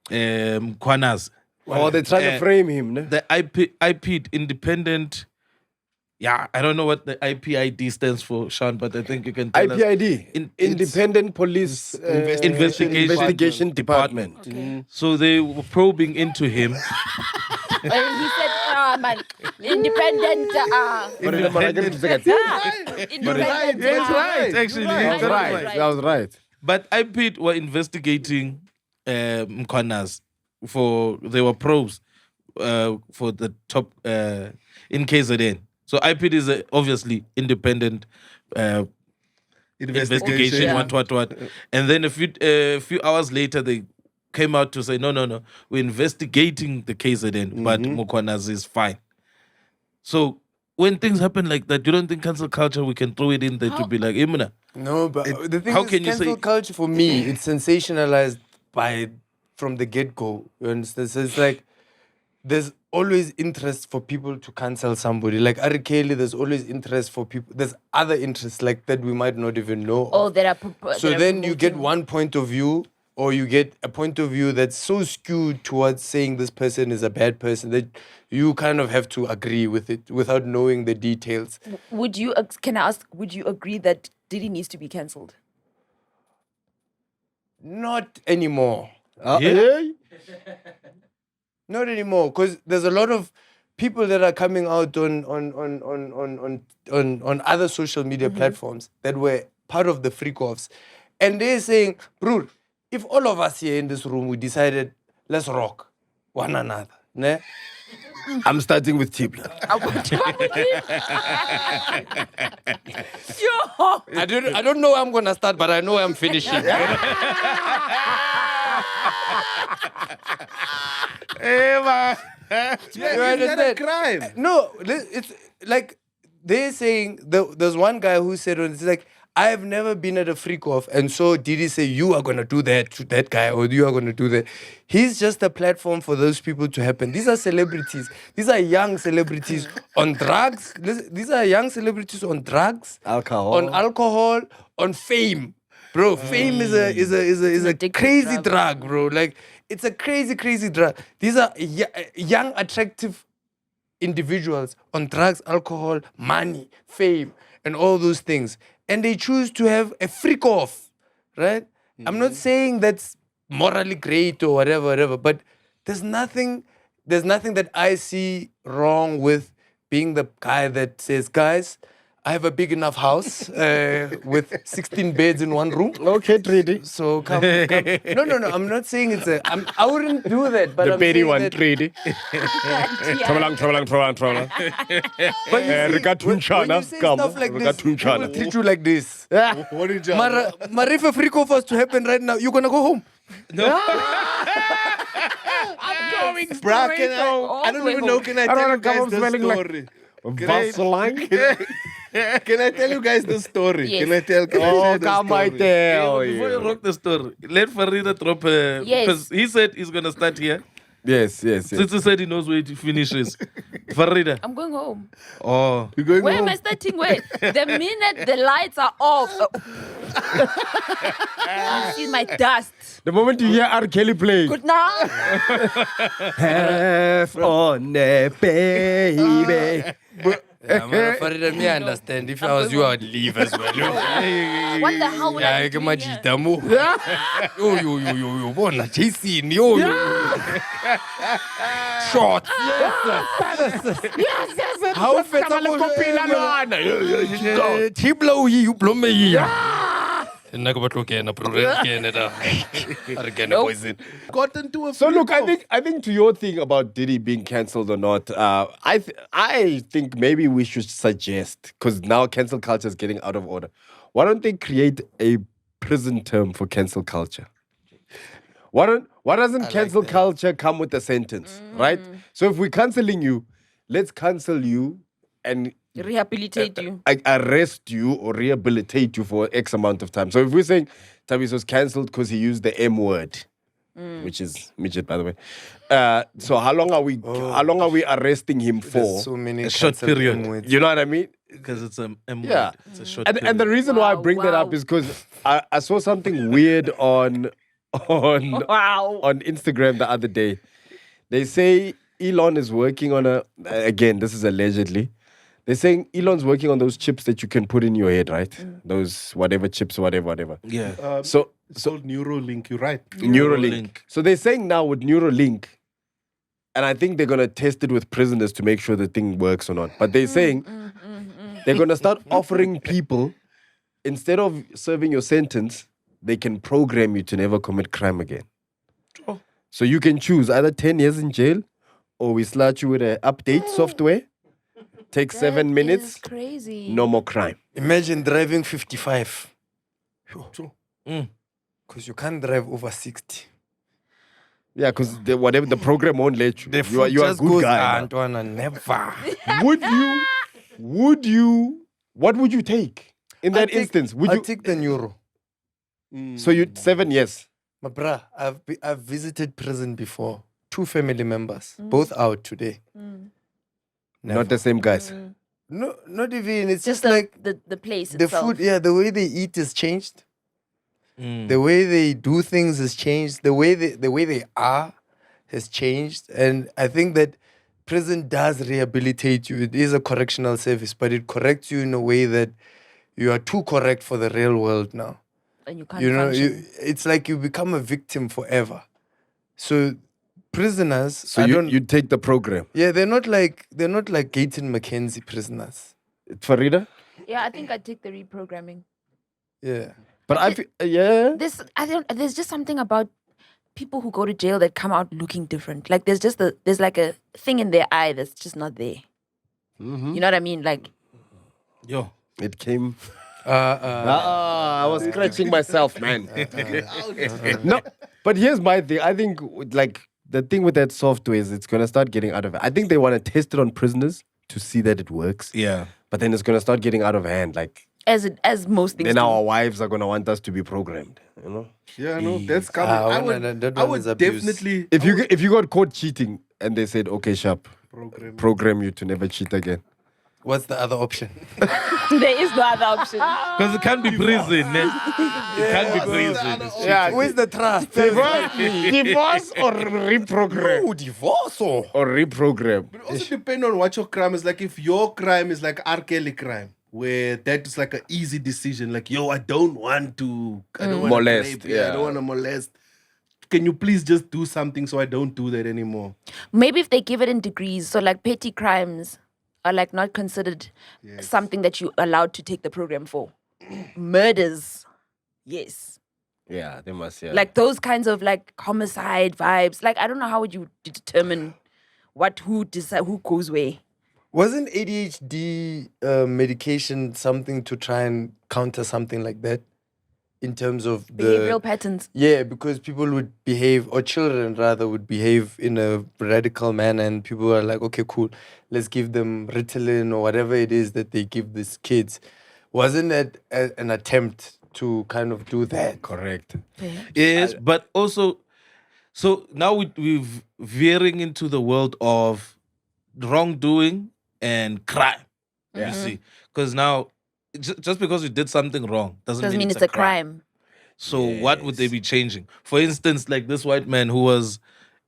Mkhwanazi? Oh, they're trying to frame him. Ne? The IP, independent... Yeah, I don't know what the IPID stands for, Sean, but I think you can tell us. IPID, Independent Police Investigation Department. Okay. So they were probing into him. He said, man, independent. Independent. Independent. That's right, actually. That was right. But IPID were investigating Mkhwanazi they were probes for the top in KZN. So IPID is obviously independent investigation. What. And then a few hours later, they came out to say, no, we're investigating the KZN, but Mkhwanazi is fine. So when things happen like that, you don't think cancel culture, we can throw it in there to be like, Imuna? No, but the thing how is, can you cancel say- culture for me, it's sensationalized from the get-go. You understand? So it's like, there's always interest for people to cancel somebody. Like Ari Kelly, there's always interest for people. There's other interests like that we might not even know. Oh, that are So then you get one point of view, or you get a point of view that's so skewed towards saying this person is a bad person that you kind of have to agree with it without knowing the details. Would you, can I ask, would you agree that Diddy needs to be cancelled? Not anymore. Yeah? Not anymore, because there's a lot of people that are coming out on other social media platforms that were part of the freak-offs. And they're saying, bro, if all of us here in this room, we decided, let's rock one another. Ne? I'm starting with T-Blood. I don't know where I'm going to start, but I know where I'm finishing. Hey, man. You understand? Crime. No, it's like they're saying, there's one guy who said, it's like, I have never been at a freak off, and so did he say, you are going to do that to that guy, or you are going to do that? He's just a platform for those people to happen. These are celebrities. These are young celebrities on drugs. These are young celebrities on drugs, alcohol, on fame. Bro, fame is a crazy drug, bro. Like, it's a crazy drug. These are young, attractive individuals on drugs, alcohol, money, fame, and all those things. And they choose to have a freak off, right? I'm not saying that's morally great or whatever, but there's nothing that I see wrong with being the guy that says, guys, I have a big enough house with 16 beds in one room. Okay, treaty. So come. No. I'm not saying it's I wouldn't do that. But The I'm petty saying one, that, treaty. Travelang. But you see, when you say stuff like this, people treat you like this. What did you Mara, if a freak off was to happen right now, you're gonna go home. No. I'm going Bruh, I don't even know. Can I tell you guys the story? Vaseline. Can I tell you guys the story? Yes. Can I share the Come I story? tell Before you you. rock the story, let Farieda drop Yes. because he said he's gonna start here. Yes. Tsitsi said he knows where it finishes. Farieda. I'm going home. Oh. You're going Where home? am I starting? Wait, the minute the lights are off, you see my dust. The moment you hear R. Kelly play. Good night. Have on a baby. Farieda, me understand. If I was you, I would leave as well. What the hell would I be doing here? Yo, bona, Jason, yo. Short. How fast Tiblo, you blow me. Got into a So look, freak-off. I think to your thing about Diddy being cancelled or not, I think maybe we should suggest, because now cancel culture is getting out of order. Why don't they create a prison term for cancel culture? Why doesn't cancel culture come with a sentence, right? So if we're cancelling you, let's cancel you and Rehabilitate you. arrest you or rehabilitate you for X amount of time. So if we're saying Thabis was cancelled because he used the M word, which is midget, by the way. So how long are we arresting him for? There's so many A short cancel period. words. You know what I mean? Because it's a M word. Yeah. It's a short And the period. reason why I Wow, bring that up wow. is because I saw something weird on Wow. on Instagram the other day. They say Elon is working on again, this is allegedly. They're saying Elon's working on those chips that you can put in your head, right? Those whatever chips, whatever. Yeah. So It's called Neurolink, you're right. Neurolink. So they're saying now with Neurolink, and I think they're gonna test it with prisoners to make sure the thing works or not. But they're saying they're gonna start offering people, instead of serving your sentence, they can program you to never commit crime again. Oh. So you can choose either 10 years in jail, or we slot you with an update software. Takes 7 minutes, Is crazy. no more crime. Imagine driving 55. Mm. Because you can't drive over 60. Yeah, because whatever the program won't let you. The You are foot a just good goes, guy. Antoine, never. What would you take in that instance? Would I'll you? take the neuro. So you 7 years. My bruh, I've visited prison before. 2 family members, both out today. Never. Not the same guys. No, not even. It's Just just like the place the itself. food. Yeah, the way they eat has changed. The way they do things has changed. The way they are has changed. And I think that prison does rehabilitate you. It is a correctional service, but it corrects you in a way that you are too correct for the real world now. And you can't You know, function. it's like you become a victim forever. So prisoners, So you take the program. yeah, they're not like Gayton Mackenzie prisoners. Farida? Yeah, I think I'd take the reprogramming. Yeah. But I feel, yeah. There's just something about people who go to jail that come out looking different. Like there's like a thing in their eye that's just not there. Mm-hmm. You know what I mean? Like Yo. It came. I was scratching myself, man. No, but here's my thing. I think like the thing with that software is it's gonna start getting out of. I think they want to test it on prisoners to see that it works. Yeah. But then it's gonna start getting out of hand. Like as most things. then do. our wives are gonna want us to be programmed. You know. Yeah, no, that's coming. Ah, I that one is would abuse. definitely If you got caught cheating and they said, okay, sharp, program. program you to never cheat again. What's the other option? There is no other option. Because it can't be prison. It can't be prison. Yeah, where's the trust? Divorce or reprogram? No, divorce or reprogram. But also depend on what your crime is. Like if your crime is like R. Kelly crime, where that is like an easy decision. Like, yo, I don't want to Molest, rape you, I yeah. don't want to molest. Can you please just do something so I don't do that anymore? Maybe if they give it in degrees, so like petty crimes are like not considered something that you're allowed to take the program for. Murders, yes. Yeah, they must. Yeah. Like those kinds of like homicide vibes. Like I don't know how would you determine who goes where. wasn't ADHD medication something to try and counter something like that? In terms of Behavioral patterns. Yeah, because people would behave, or children rather, would behave in a radical manner, and people are like, okay, cool, let's give them Ritalin or whatever it is that they give these kids. Wasn't that an attempt to kind of do that? Correct. Yes, but also, so now we're veering into the world of wrongdoing and crime. You see, because now just because you did something wrong doesn't mean it's a crime. So what would they be changing? For instance, like this white man who was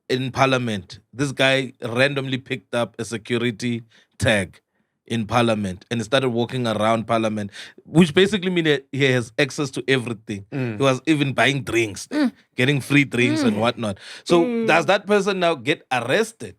in parliament, this guy randomly picked up a security tag in parliament and started walking around parliament, which basically means that he has access to everything. He was even buying drinks, getting free drinks and whatnot. So does that person now get arrested?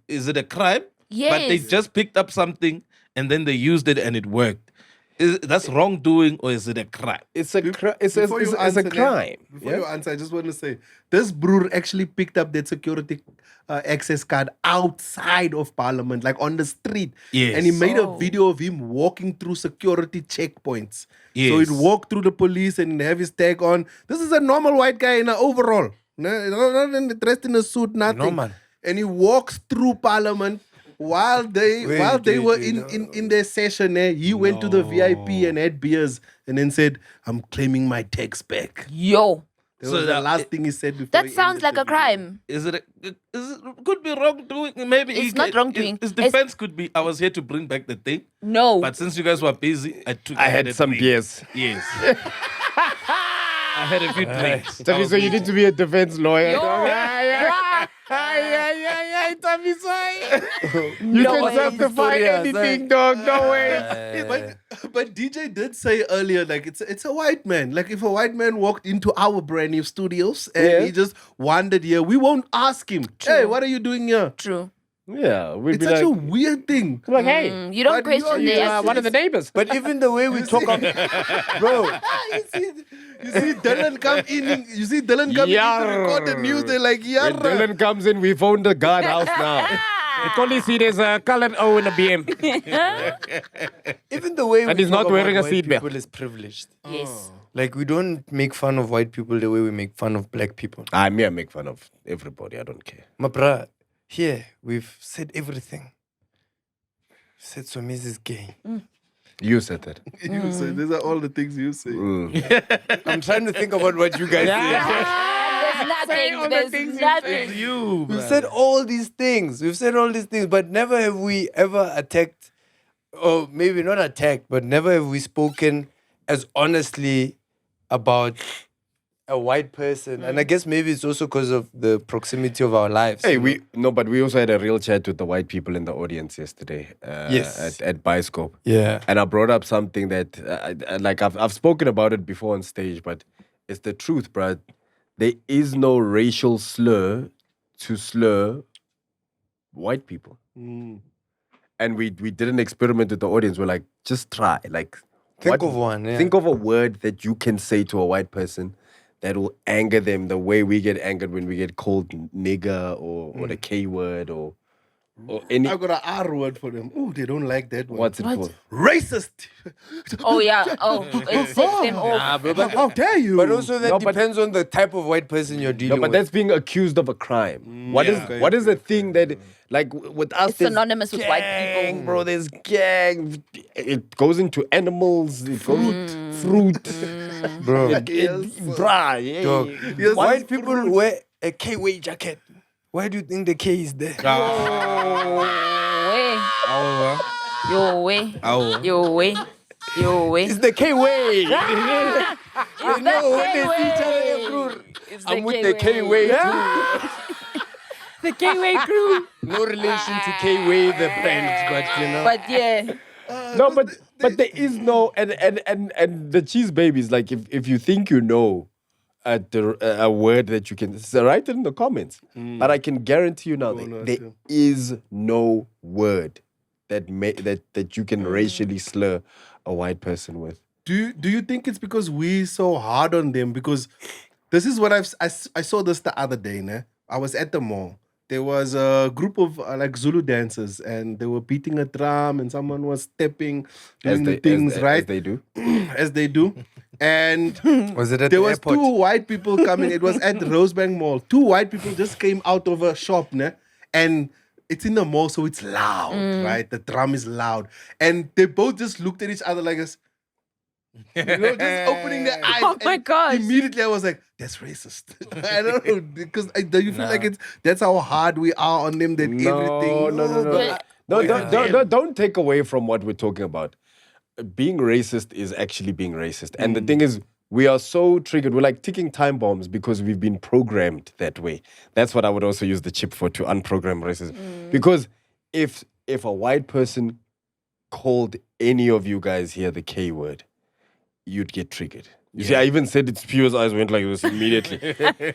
Is it a crime? Yes. But they just picked up something and then they used it and it worked. That's wrongdoing, or is it a crime? It's a crime. It's a crime. Before you answer, I just want to say this brewer actually picked up that security access card outside of Parliament, like on the street. Yes. And he made a video of him walking through security checkpoints. Yes. So he'd walk through the police and have his tag on. This is a normal white guy in an overall, not dressed in a suit, nothing. Normal. And he walks through Parliament. While they were in their session, he went to the VIP and had beers and then said, "I'm claiming my tax back." Yo. That was the last thing he said before. That he sounds ended like the a crime. Is it could be wrongdoing? Maybe It's not wrongdoing. His defense could be, I was here to bring back the thing. No. But since you guys were busy, I had some beers. Yes. I had a few drinks. So you need to be a defense lawyer. Yo. You can justify anything, dog. No way. But DJ did say earlier, like it's a white man. Like if a white man walked into our brand new studios and he just wandered here, we won't ask him, "Hey, what are you doing here?" True. Yeah, we'd It's be such a like, weird thing. like, hey, You don't But you question are the one of the neighbors. But even the way we talk about, bro, You see Dylan come in. You see Dylan come in to record the news. They're like, "Yeah." When Dylan comes in, we phone the guardhouse now. It's only see there's a colored O in the BM. even the way And we he's talk not wearing about a white seatbelt. people is privileged. Yes. Like we don't make fun of white people the way we make fun of black people. I make fun of everybody. I don't care. My bruh, here we've said everything. Said Somizi is gay. You said that. You say these are all the things you say. I'm trying to think about what you guys say. There's nothing. There's nothing. You, We've said all these things. But never have we ever attacked, or maybe not attacked, but never have we spoken as honestly about a white person. And I guess maybe it's also because of the proximity of our lives. Hey, but we also had a real chat with the white people in the audience yesterday. Yes. At Bioscope. Yeah. And I brought up something that, I've spoken about it before on stage, but it's the truth, bruh. There is no racial slur to slur white people. And we did an experiment with the audience. We're like, just try. Like, Think of one. Yeah. Think of a word that you can say to a white person that will anger them the way we get angered when we get called nigger or the K word or any. I got an R word for them. Oh, they don't like that one. What's it called? Racist. Oh, yeah. Oh, it sets them off. How dare you? But also that depends on the type of white person you're dealing No, but with. that's being accused of a crime. What is the thing that, like, with us, It's there's synonymous with white gang, people. bro, there's gang. It goes into animals. It goes fruit. Bro. Bruh, yeah. Dog. Yes, White people wear a K-way jacket. Why do you think the K is there? Oh, Your way. Ow. Your way. Your way. It's the K way. It's You know when they see each other, bro. It's I'm with the K way too. The K-Way crew. No relation to K way the brand, but you know. But yeah. No, but there is no and the cheese babies. Like if you think you know a word that you can write it in the comments. But I can guarantee you now there is no word that you can racially slur a white person with. Do you think it's because we so hard on them? Because this is what I saw this the other day. Ne? I was at the mall. There was a group of like Zulu dancers, and they were beating a drum, and someone was stepping, doing the things right as they do, as they do. And Was it at there the was airport? 2 white people coming. It was at the Rosebank Mall. 2 white people just came out of a shop, ne? And it's in the mall, so it's loud, right? The drum is loud, and they both just looked at each other like this. You know, just opening their eyes. Oh my and gosh. Immediately I was like, that's racist. I don't know, because do you feel like that's how hard we are on them, that everything. No, don't take away from what we're talking about. Being racist is actually being racist. And the thing is, we are so triggered. We're like ticking time bombs because we've been programmed that way. That's what I would also use the chip for, to unprogram racism. Because if a white person called any of you guys here the K word, you'd get triggered. You see, I even said its Pure's eyes went like this immediately.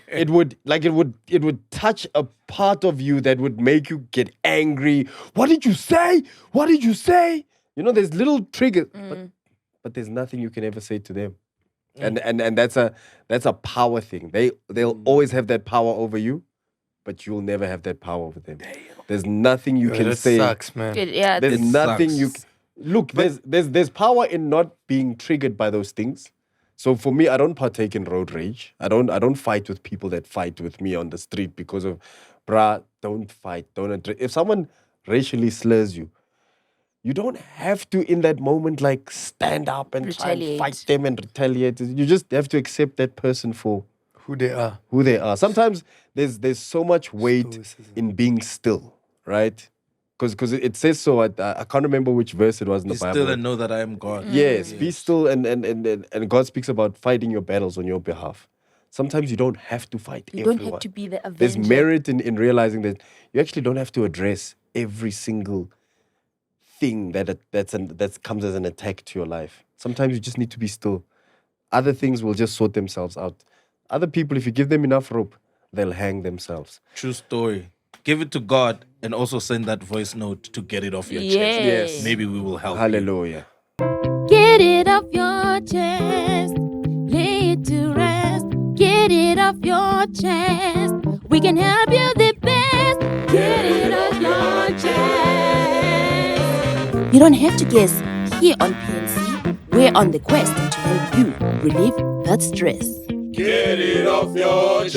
It would touch a part of you that would make you get angry. What did you say? What did you say? You know, there's little triggers, but there's nothing you can ever say to them. And that's a power thing. They'll always have that power over you, but you'll never have that power over them. There's nothing you can say. Sucks, man. Yeah, There's it nothing sucks. Look, there's power in not being triggered by those things. So for me, I don't partake in road rage. I don't fight with people that fight with me on the street because of, bruh, don't fight. If someone racially slurs you, you don't have to in that moment like stand up and try and fight them and retaliate. You just have to accept that person for Who they are. who they are. Sometimes there's so much weight in being still, right? Because it says so. I can't remember which verse it was in the Be Bible. still and know that I am God. Yes, be still, and God speaks about fighting your battles on your behalf. Sometimes you don't have to fight You everyone. don't have to be the avenger. There's merit in realizing that you actually don't have to address every single thing that comes as an attack to your life. Sometimes you just need to be still. Other things will just sort themselves out. Other people, if you give them enough rope, they'll hang themselves. True story. Give it to God and also send that voice note to get it off your chest. Yes. Maybe we will help. Hallelujah. Get it off your chest, lay it to rest. Get it off your chest. We can help you the best. Get it off your chest. You don't have to guess. Here on PNC, we're on the quest to help you relieve that stress. Get it off your chest.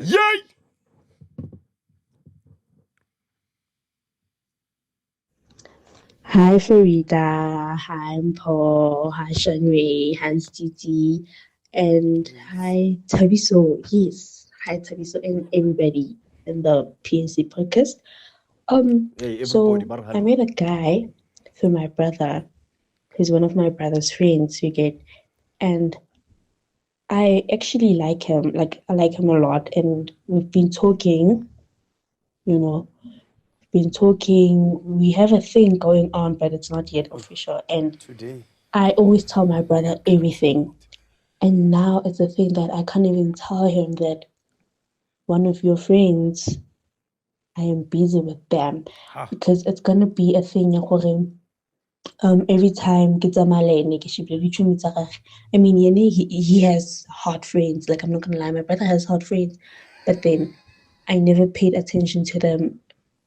Yay! Hi Farieda, hi Mpho, hi Shanwei, hi Tsitsi, and hi Thabiso. Yes, hi Thabiso and everybody in the PNC podcast. So I met a guy through my brother, who's one of my brother's friends, you get, and I actually like him. Like I like him a lot, and we've been talking, you know. We have a thing going on, but it's not yet official. And I always tell my brother everything. And now it's a thing that I can't even tell him that one of your friends, I am busy with them. Because it's going to be a thing. Every time I mean, he has hot friends. Like, I'm not going to lie, my brother has hot friends. But then I never paid attention to them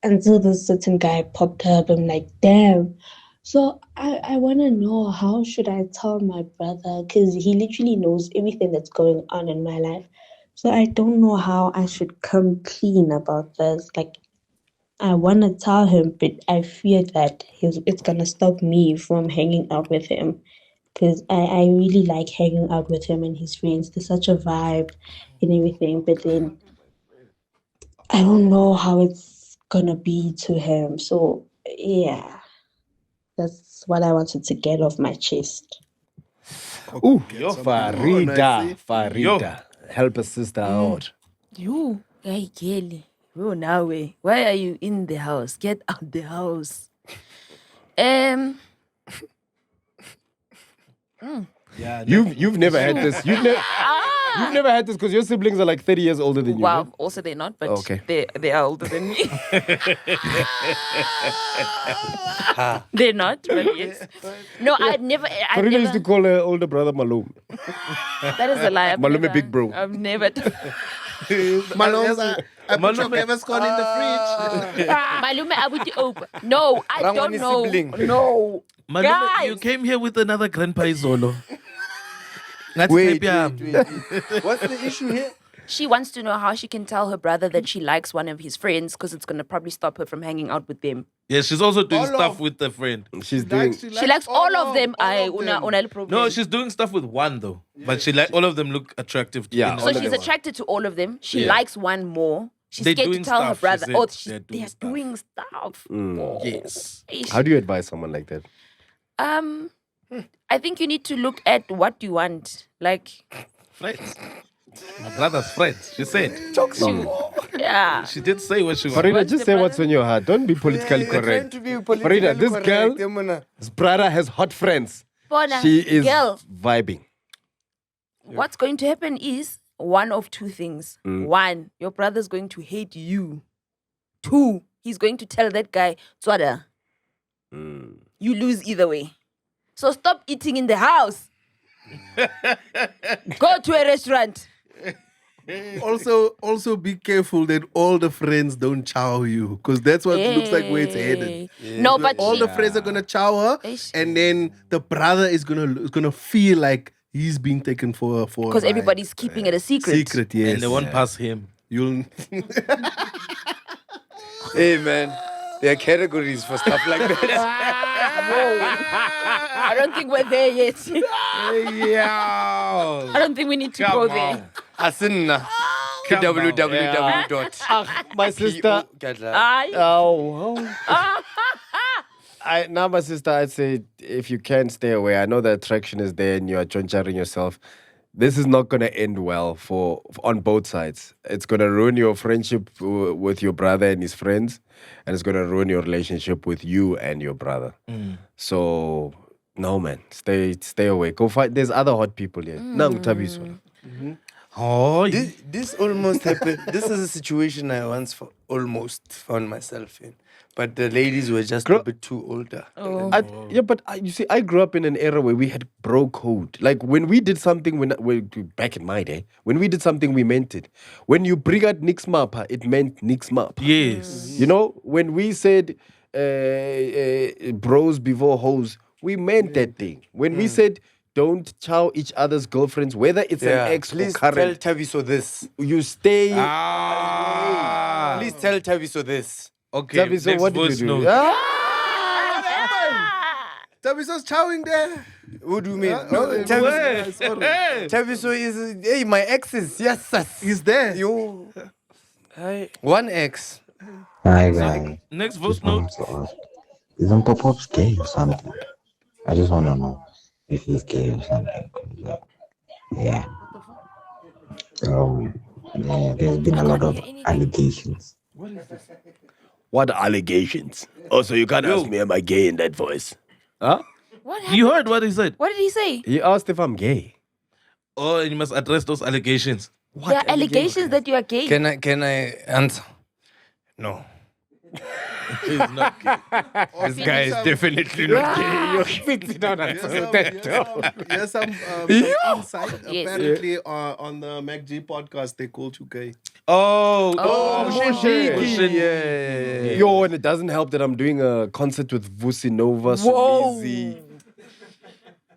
until this certain guy popped up. I'm like, damn. So I want to know, how should I tell my brother? Because he literally knows everything that's going on in my life. So I don't know how I should come clean about this. Like, I want to tell him, but I fear that it's going to stop me from hanging out with him. Because I really like hanging out with him and his friends. There's such a vibe and everything. But then I don't know how it's gonna be to him. So yeah, that's what I wanted to get off my chest. Ooh, Yo, Farieda. Help a sister out. You, hey, Kelly. Oh, now, why are you in the house? Get out the house. Yeah, you've never had this. You've never had this because your siblings are like 30 years older than you. Wow, right? also they're not, but Okay. they are older than me. They're not, but yes. No, I'd never. Farida used to call her older brother Malum. That is a lie. Malume big bro. I've never. Malone, I put your Gaviscon in the fridge. Malume abuti open. No, I don't Rangwani know. sibling. No. Malume, Guys. you came here with another grandpa Izolo. Wait. What's the issue here? She wants to know how she can tell her brother that she likes one of his friends because it's going to probably stop her from hanging out with them. Yeah, she's also doing All stuff of- with the friend. She's doing. She likes all of them. all of them. No, she's doing stuff with one though. But she like all of them look attractive to Yeah, her. So she's attracted to all of them. She Yeah. likes one more. She's They're scared to doing tell her stuff, she brother. said. Oh, They're doing they're stuff. doing stuff. Oh. Yes. Eish. How do you advise someone like that? I think you need to look at what you want. Like, Friends. My brother's friends. She said. yeah. She did say what she wanted. Farida, just say what's on your heart. Don't be politically correct. Farida, this girl's brother has hot friends. Bona, She is girl, vibing. what's going to happen is one of two things. One, your brother's going to hate you. Two, he's going to tell that guy, Tswada, you lose either way. So stop eating in the house. Go to a restaurant. Also be careful that all the friends don't chow you, because that's what looks like where it's headed. No, but All she- the friends are gonna chow her, Eish. and then the brother is gonna feel like he's being taken for because everybody's keeping it a secret. secret. Yes, And they won't pass him. You'll. Hey, man. There are categories for stuff like that. I don't think we're there yet. Yeah. I don't think we need to go there. Asinna. www. My sister. Aye. Now, my sister, I'd say if you can stay away, I know the attraction is there and you are jonjaring yourself. This is not going to end well on both sides. It's going to ruin your friendship with your brother and his friends, and it's going to ruin your relationship with you and your brother. So, no, man, stay away. Go fight. There's other hot people here. Oh, This almost happened. This is a situation I once almost found myself in. But the ladies were just a bit too older. You see, I grew up in an era where we had bro code. Like when we did something, back in my day, when we did something, we meant it. When you bring out Nix Mappa, it meant Nix Mappa. yes. You know, when we said bros before hoes, we meant that thing. When we said don't chow each other's girlfriends, whether it's an ex Please or current, tell Taviso this. you stay. Please tell Taviso this. Okay. Tavi, so next what did you voice do? note. Taviso's chowing there. What do you mean? No, Taviso, Hey. Taviso is, hey, my exes. Yes, yes. He's there. You. One ex. Hi guys. Next voice note. Is Mpho gay or something? I just want to know if he's gay or something. Yeah. There's been a lot of allegations. What allegations? Oh, so you can't ask me, am I gay in that voice? Huh? What happened? You heard what he said. What did he say? He asked if I'm gay. Oh, and you must address those allegations. There are allegations that you are gay. Can I answer? No. He's not gay. This guy is definitely not gay. There's some insight. Yes. Apparently, on the MacG podcast, they called you gay. Oh, bullshit. Yeah. Yo, and it doesn't help that I'm doing a concert with Vusi Nova, Whoa. Sumizi.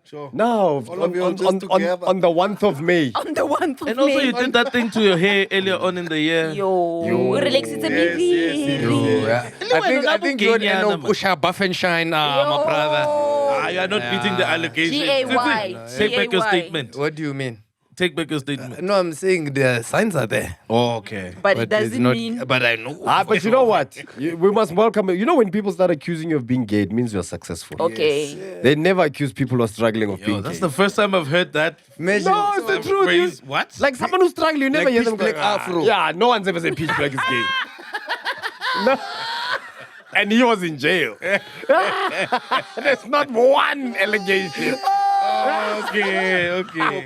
Sure. Now, All of you are just together. on the 1th of May. On the one for And also me. you did that thing to your hair earlier on in the year. Yo. Relax, it's a movie. I think you're Usha Buff and Shine, my brother. You are not beating the allegations. G-A-Y. Take back your G-A-Y. statement. What do you mean? take back your statement. No, I'm saying the signs are there. Oh, okay. But it it's doesn't not, mean. But I know. But you know what? We must welcome it. You know, when people start accusing you of being gay, it means you're successful. Okay. They never accuse people who are struggling of being That's gay. the first time I've heard that. No, it's the truth. Phrase. What? Like someone who's struggling, you never Like hear them Pitch going, Black Afro. Yeah, no one's ever said Pitch Black is gay. No. And he was in jail. There's not one allegation. Okay.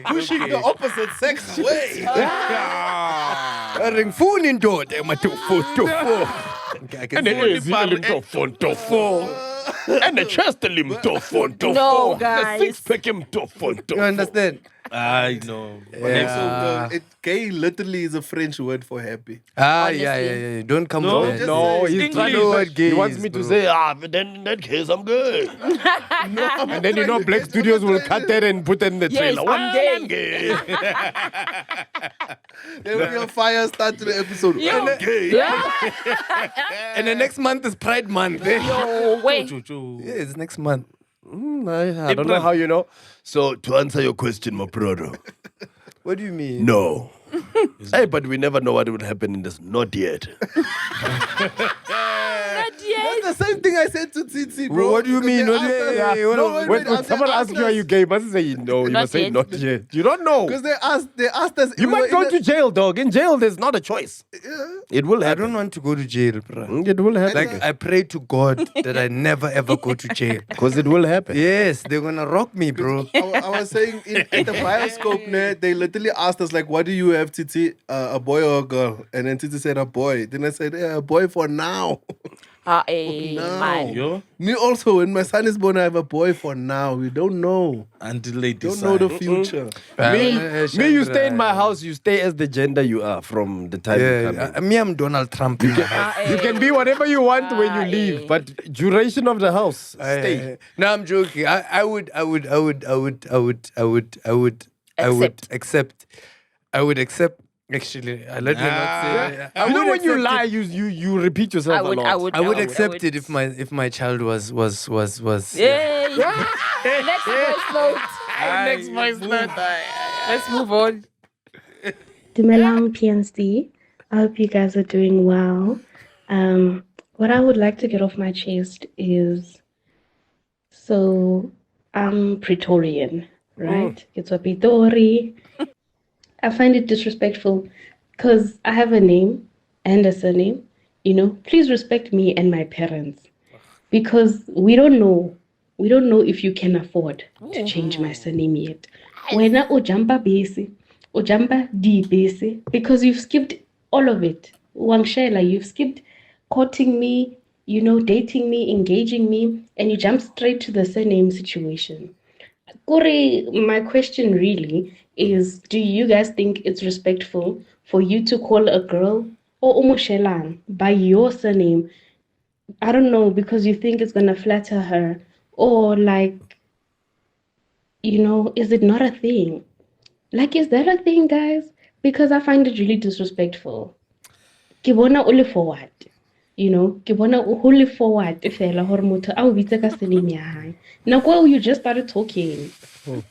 Pushing the opposite sex away. Ring phone in door. And then is limb to four. And the chest limb to four. No, guys. The six pack him to four. You understand? I know. Gay literally is a French word for happy. Yeah. Don't come No, with just that. No, It's he's English. trying What to. gay He wants is, me to bro. say, but then in that case, I'm good. And then you know, Black Studios will cut that and put it in the Yes, trailer. I'm Well, gay. There will be a fire start to the episode. Yo. Gay. And the next month is Pride Month. Eh? Yo, wait. Yeah, it's next month. I don't know how you know. So to answer your question, my brother, What do you mean? no. Hey, but we never know what would happen in this. Not yet. Not yet. That's the same thing I said to Tsitsi, bro. What do you mean? What do you- Because they asked us- When someone asks you, are you gay? You must say no. You Not must say yet. not yet. You don't know. Because they asked us. You might go to jail, dog. In jail, there's not a choice. It will I happen. don't want to go to jail, bro. It will happen. Like, I pray to God that I never ever go to jail. Because it will happen. Yes, they're gonna rock me, bro. I was saying at the bioscope, they literally asked us like, "What do you have, Tsitsi? A boy or a girl?" And then Tsitsi said, "A boy." Then I said, "Yeah, a boy for now." Man. Yo, Me also, when my son is born, I have a boy for now. We don't know. until they Don't decide. know the future. Me, you stay in my house. You stay as the gender you are from the time you come in. Me, I'm Donald Trump. You can be whatever you want when you leave, but duration of the house, stay. No, I'm joking. I would accept. Actually, let me not say. You know when you lie, you repeat yourself a lot. I would accept it if my child was. Yeah. Next voice note. Next voice note. Let's move on. Dumelang PNC. I hope you guys are doing well. What I would like to get off my chest is, so I'm Praetorian, right? It's a Pitori. I find it disrespectful because I have a name and a surname. Please respect me and my parents, because we don't know if you can afford to change my surname yet. Wena ujamba base, ujamba di base, because you've skipped all of it. Wangshela, you've skipped courting me, dating me, engaging me, and you jump straight to the surname situation. Kuri, my question really is, do you guys think it's respectful for you to call a girl or Umushelan by your surname? I don't know, because you think it's going to flatter her, or is it not a thing? Is that a thing, guys? Because I find it really disrespectful. Kibona only forward. Kibona only forward if you you just started talking.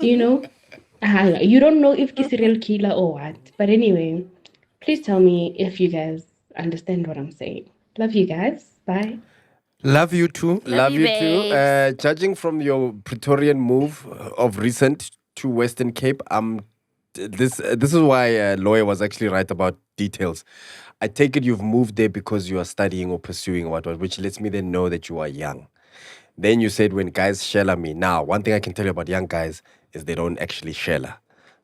You don't know if he's a serial killer or what. But anyway, please tell me if you guys understand what I'm saying. Love you guys. Bye. Love you too. Love you too. Judging from your Praetorian move of recent to Western Cape, this is why a lawyer was actually right about details. I take it you've moved there because you are studying or pursuing what, which lets me then know that you are young. Then you said when guys shella me. Now, one thing I can tell you about young guys is they don't actually shella.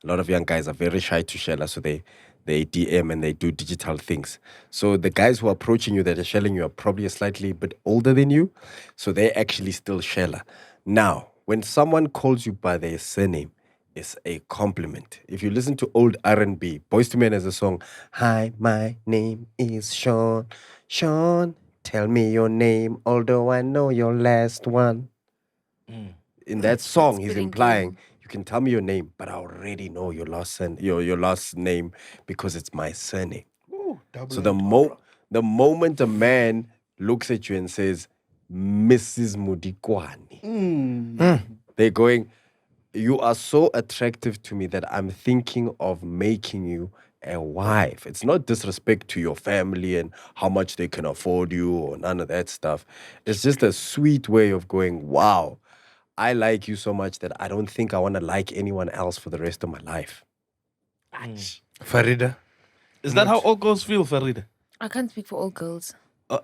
A lot of young guys are very shy to shella, so they DM and they do digital things. So the guys who are approaching you that are shelling you are probably a slightly bit older than you, so they actually still shella. Now, when someone calls you by their surname, it's a compliment. If you listen to old R&B, Boyz II Men has a song, "Hi, my name is Sean. Sean, tell me your name, although I know your last one." In that song, he's implying, you can tell me your name, but I already know your last name because it's my surname. So the moment a man looks at you and says, "Mrs. Modikoane," they're going, you are so attractive to me that I'm thinking of making you a wife. It's not disrespect to your family and how much they can afford you or none of that stuff. It's just a sweet way of going, wow, I like you so much that I don't think I want to like anyone else for the rest of my life. Farieda? Is that how all girls feel, Farieda? I can't speak for all girls.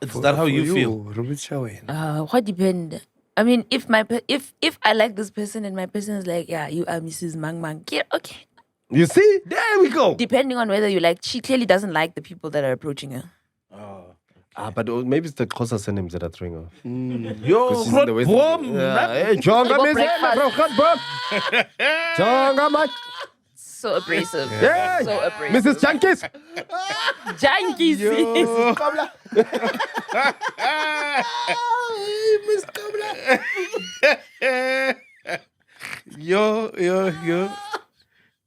Is that how you feel? What depend? I mean, if I like this person and my person is like, yeah, you are Mrs. Mang Mang, yeah, okay. You see? There we go. Depending on whether you like, she clearly doesn't like the people that are approaching her. But maybe it's the Xhosa surnames that are throwing off. Yo, 'Cause she's in the West- Hey, Jonga Double Mizela, bro, breakfast. Jonga, man. So abrasive. Yeah. So abrasive. Mrs. Junkies. Junkies. Yo. Yo.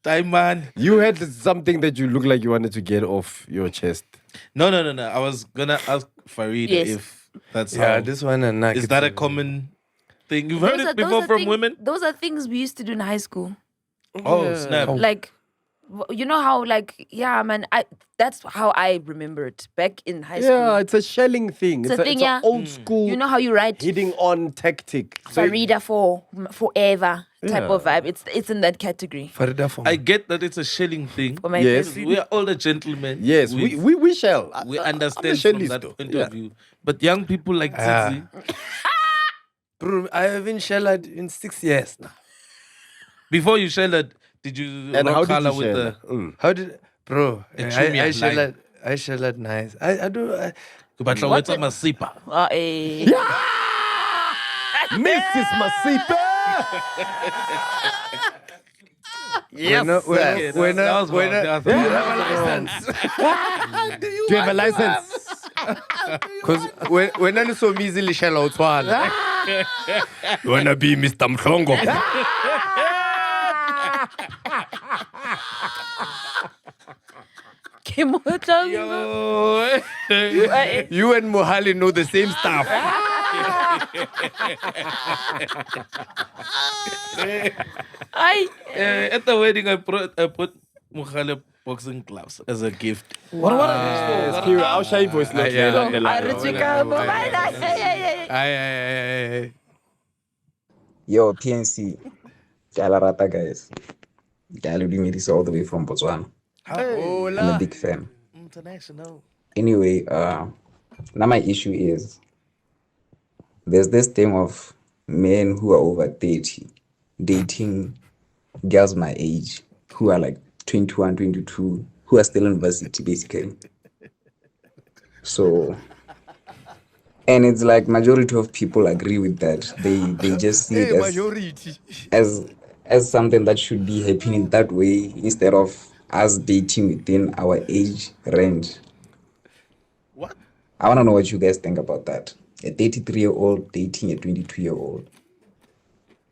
Time man. You had something that you look like you wanted to get off your chest. No. I was gonna ask Farieda Yes. if that's Yeah, how. this one and Is that a common thing? You've heard it before from women? Those are things we used to do in high school. Oh, snap. Like, you know how, like, yeah, man, that's how I remember it back in high school. Yeah, it's a shelling thing. It's a thing, it's yeah. an old school. You know how you write hitting on tactic. So Farieda for forever type Yeah. of vibe. It's in that category. Farieda for I get that it's a shelling thing. For my Yes. person. We are older gentlemen. yes, we shall. We I'm a understand from shellist that though. point Yeah. of view. But young people like Tsitsi, Bro, I haven't shellered in 6 years now. before you shellered, did you And rock how did color you with share? the How did, bro? A I Chiumya shellered. I shellered nice. I do. Kubatla wetsa masipa? Mrs. Masipa. Yes, That was Do wrong. you have a license? Because when I so easily shell out one. You wanna be Mr. Mhlongo? You and Mohali know the same stuff. At the wedding, I put Mukhale boxing gloves as a gift. What I'll show you voice note later. Yo, PNC. Galarata guys. Galuding this all the way from Botswana. I'm a big fan. International. Anyway, now my issue is there's this thing of men who are over 30 dating girls my age who are like 21, 22, who are still in university basically. So, and it's like majority of people agree with that. They just see it as something that should be happening that way instead of us dating within our age range. What? I want to know what you guys think about that. A 33-year-old dating a 22-year-old.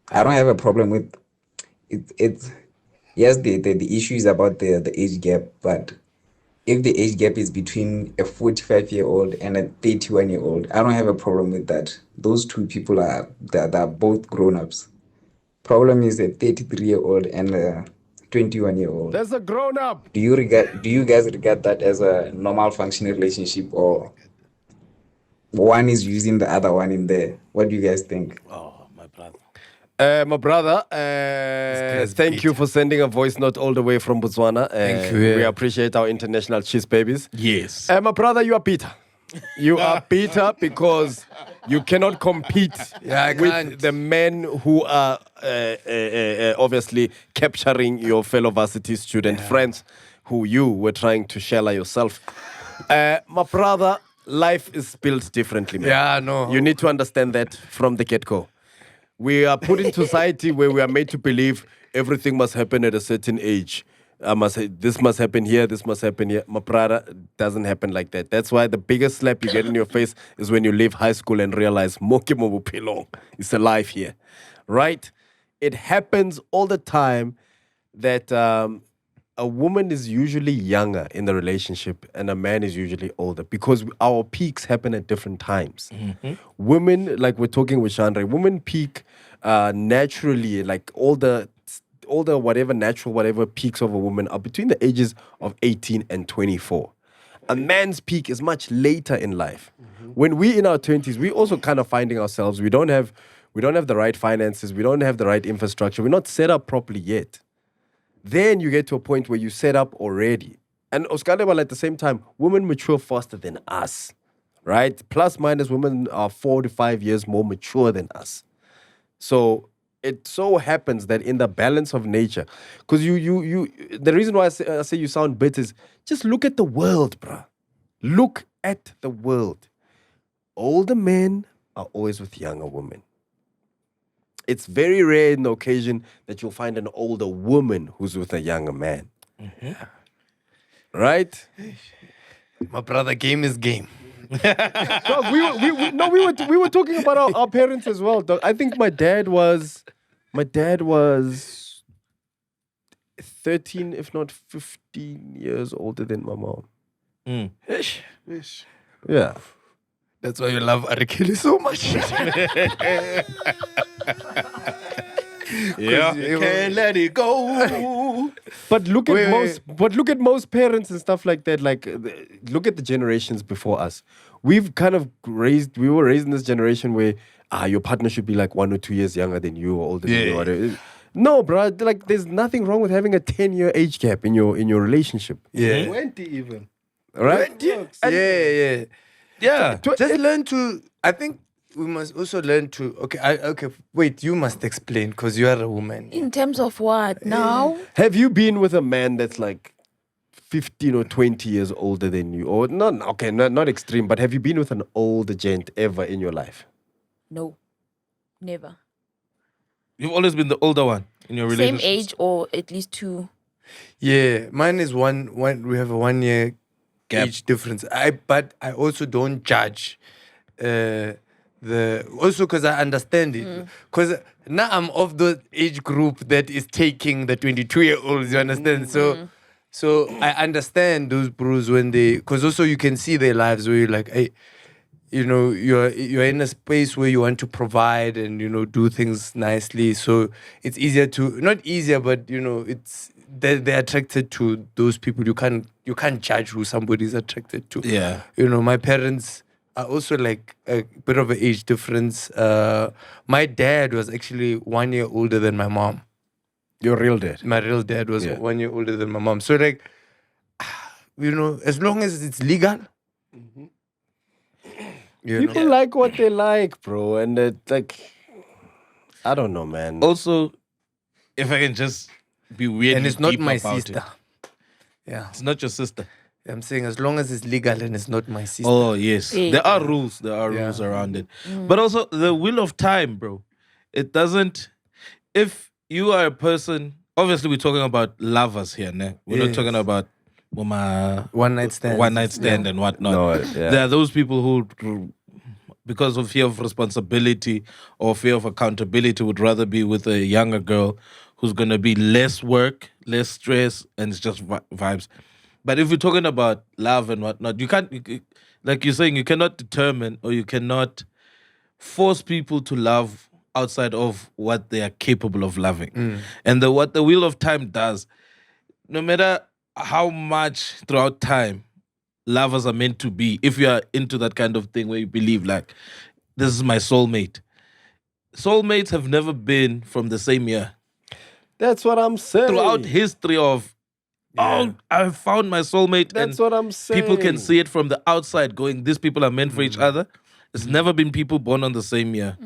I don't have a problem with it. It's yes, the issue is about the age gap, but if the age gap is between a 45-year-old and a 31-year-old, I don't have a problem with that. Those two people they're both grown-ups. Problem is a 33-year-old and a 21-year-old. That's a grown-up. Do you guys regard that as a normal functioning relationship, or one is using the other one in there? What do you guys think? Oh, my brother. My brother, thank you for sending a voice note all the way from Botswana. Thank you. We appreciate our international cheese babies. Yes. My brother, you are Peter. You are Peter because you cannot compete with the men who are obviously capturing your fellow varsity student friends who you were trying to shell yourself. My brother, life is built differently, man. Yeah, no. You need to understand that from the get-go. We are put in society where we are made to believe everything must happen at a certain age. This must happen here, this must happen here. My brother, doesn't happen like that. That's why the biggest slap you get in your face is when you leave high school and realize Moki Mobupilong is alive here. Right? It happens all the time that a woman is usually younger in the relationship and a man is usually older because our peaks happen at different times. Mm-hmm. Women, like we're talking with Chandra, women peak naturally, like all the whatever natural, whatever peaks of a woman are between the ages of 18 and 24. A man's peak is much later in life. When we in our 20s, we also kind of finding ourselves. We don't have the right finances. We don't have the right infrastructure. We're not set up properly yet. Then you get to a point where you set up already. And Oscar, at the same time, women mature faster than us, right? Plus minus, women are 4 to 5 years more mature than us. So it so happens that in the balance of nature, because the reason why I say you sound bitter is just look at the world, bruh. Look at the world. Older men are always with younger women. It's very rare in the occasion that you'll find an older woman who's with a younger man. Right? My brother, game is game. Dog, we were talking about our parents as well, dog. I think my dad was 13, if not 15 years older than my mom. Yeah. That's why you love Arikili so much. Yeah, you can't let it go. But look at most parents and stuff like that. Like, look at the generations before us. We were raised in this generation where your partner should be like 1 or 2 years younger than you or older than you. Or, no, bro. Like, there's nothing wrong with having a 10-year age gap in your relationship. Yeah, 20 even. Right? 20? Yeah. Just learn to. I think we must also learn to. Okay. Wait, you must explain because you are a woman. In terms of what now? Have you been with a man that's like 15 or 20 years older than you? Or not extreme, but have you been with an older gent ever in your life? No, never. You've always been the older one in your relationship. Same age or at least 2. Yeah, mine is one. We have a 1 year age difference. But I also don't judge. Also because I understand it. Because now I'm of the age group that is taking the 22-year-olds. You understand? So I understand those bros when because also you can see their lives where you're like, hey, you're in a space where you want to provide and do things nicely. So it's easier to not easier, but it's they're attracted to those people. You can't judge who somebody's attracted to. Yeah. My parents are also like a bit of an age difference. My dad was actually 1 year older than my mom. Your real dad? My real dad was 1 year older than my mom. So like, as long as it's legal. People like what they like, bro. And I don't know, man. Also, if I can just be weird, and it's not my sister. Yeah. It's not your sister. I'm saying as long as it's legal and it's not my sister. Oh, yes. There are rules. There are rules around it. But also, the wheel of time, bro. It doesn't... If you are a person... Obviously, we're talking about lovers here, ne? We're not talking about... one night stand. One night stand and whatnot. No, There are those people who, because of fear of responsibility or fear of accountability, would rather be with a younger girl who's going to be less work, less stress, and it's just vibes. But if we're talking about love and whatnot, you can't, like you're saying, you cannot determine or you cannot force people to love outside of what they are capable of loving. And what the wheel of time does, no matter how much throughout time lovers are meant to be, if you are into that kind of thing where you believe like, this is my soulmate. Soulmates have never been from the same year. That's what I'm saying. Throughout history of, I found my soulmate. That's what I'm saying. People can see it from the outside going, these people are meant for each other. It's never been people born on the same year.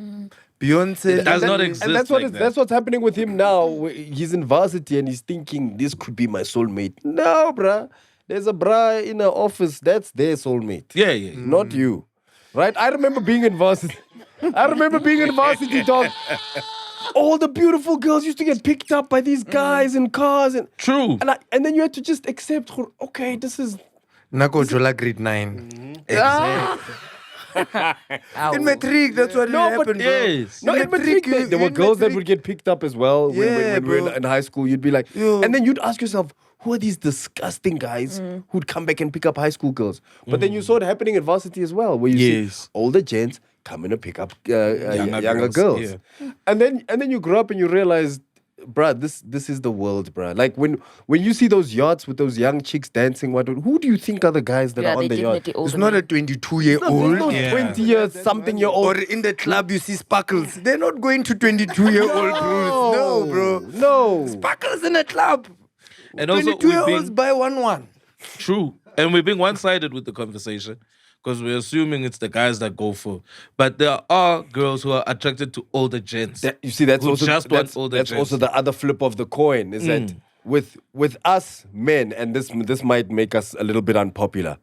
Beyonce it does not exist. And that's what's happening with him now. He's in varsity and he's thinking, this could be my soulmate. No, bruh. There's a bruh in the office. That's their soulmate. Yeah. Not you. Right? I remember being in varsity. Dog. All the beautiful girls used to get picked up by these guys in cars. True. And then you had to just accept, okay, this is... Nako Jola grade 9. In Matric, that's what happened, bro. Yes. No, in Matric, there were girls that would get picked up as well when we were in high school. You'd be like... And then you'd ask yourself, who are these disgusting guys who'd come back and pick up high school girls? But then you saw it happening in varsity as well, where you see older gents coming to pick up younger girls. Yeah. And then you grow up and you realize bruh, this is the world, bruh. Like when you see those yachts with those young chicks dancing, who do you think are the guys that are on the yacht? It's not a 22-year-old. It's not 20 years, something year old. Or in the club, you see sparkles. They're not going to 22-year-old bros. No, bro. No. Sparkles in a club. And also, 22-year-olds buy 1-1. True. And we're being one-sided with the conversation because we're assuming it's the guys that go for. But there are girls who are attracted to older gents. You see, that's who also just want older that's gents. also the other flip of the coin. Is that with us men, and this might make us a little bit unpopular,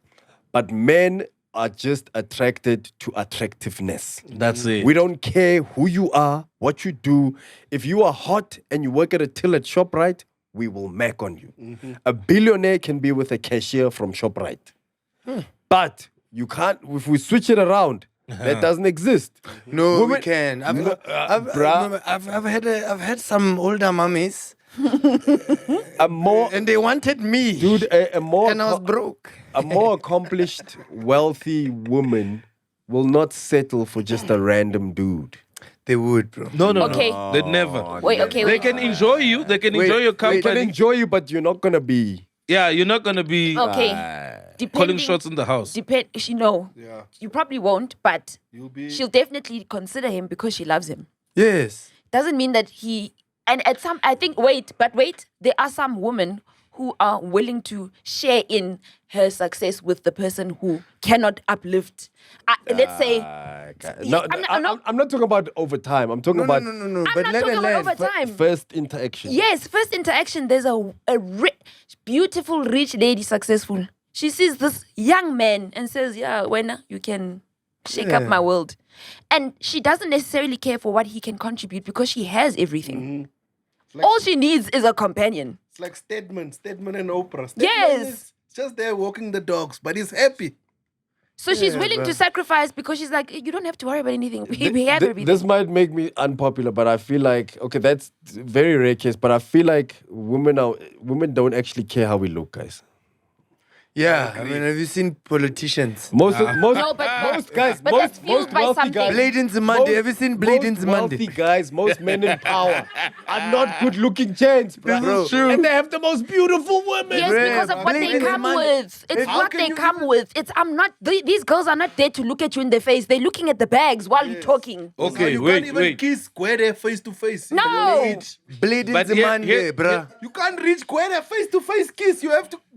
but men are just attracted to attractiveness. That's it. We don't care who you are, what you do. If you are hot and you work at a till at ShopRite, we will mac on you. A billionaire can be with a cashier from ShopRite. But you can't, if we switch it around, that doesn't exist. No, we can. I've had some older mummies. And they wanted me. Dude, and I was broke. A more accomplished, wealthy woman will not settle for just a random dude. They would, bro. No. Okay. They'd never. Wait, okay. They can enjoy you. They can enjoy your company. They can enjoy you, but you're not going to be... Yeah, you're not going to be calling shots in the house. You probably won't, but she'll definitely consider him because she loves him. Yes. Doesn't mean that he... And at some... I think... Wait. There are some women who are willing to share in her success with the person who cannot uplift. Let's say... No, I'm not talking about over time. I'm talking about... No. I'm not talking about over time. First interaction. Yes, first interaction. There's a beautiful, rich lady, successful. She sees this young man and says, yeah, when you can shake up my world. And she doesn't necessarily care for what he can contribute because she has everything. Like, all she needs is a companion. It's like Stedman and Oprah. Stedman Yes. is just there walking the dogs, but he's happy. So she's willing to sacrifice because she's like, you don't have to worry about anything. We have everything. This might make me unpopular, but I feel like, okay, that's a very rare case, but I feel like women don't actually care how we look, guys. Yeah, I mean, have you seen politicians? Most that's fueled by something. Blade in Zimande. Have you seen Blade in Zimande? Wealthy guys, most men in power are not good-looking gents, bro. This is true. And they have the most beautiful women. Yes, because of what they come with. It's what they come with. These girls are not there to look at you in the face. They're looking at the bags while you're talking. Okay, you can't even kiss Gwede face to face. No. Blade in Zimande, bruh. You can't reach Gwede face to face kiss.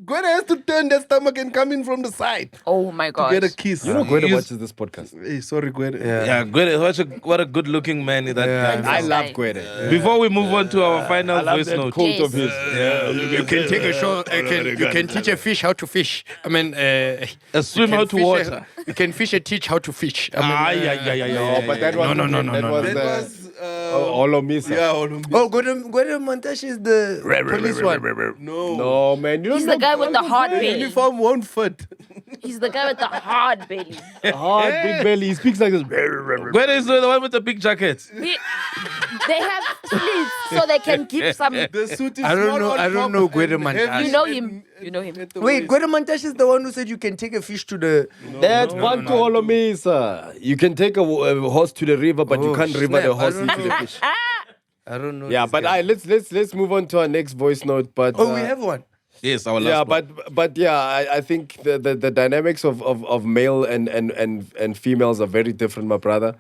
Gwede has to turn their stomach and come in from the side. Oh my god. To get a kiss. You know Gwede watches this podcast. Hey, sorry, Gwede. Yeah, Gwede, what a good looking man that guy. I love Gwede. Before we move on to our final voice note. Coat of his. You can take a show. You can teach a fish how to fish. I mean, swim how to water. You can fish and teach how to fish. But that was No. Olomisa. Yeah, Olomisa. Oh, Gwede Montash is the police one. No, man. He's the guy with the hard The belly. uniform won't fit. He's the guy with the hard belly. Hard, big belly. He speaks like this. Where is the one with the big jacket? They have sleeves so they can keep some. The suit is I don't know. small on I don't top know and Gwede Montash. heavy You know in- him. You know him. at the Wait, waist. Gwede Montash is the one who said you can take a fish to the. That's Bantu Olomisa. You can take a horse to the river, but you Oh, can't river the snap. horse I don't into the know. fish. I don't know. Yeah, this but guy. let's move on to our next voice note. But Oh, we have one. Yes, our last yeah, one. but yeah, I think the dynamics of male and females are very different, my brother.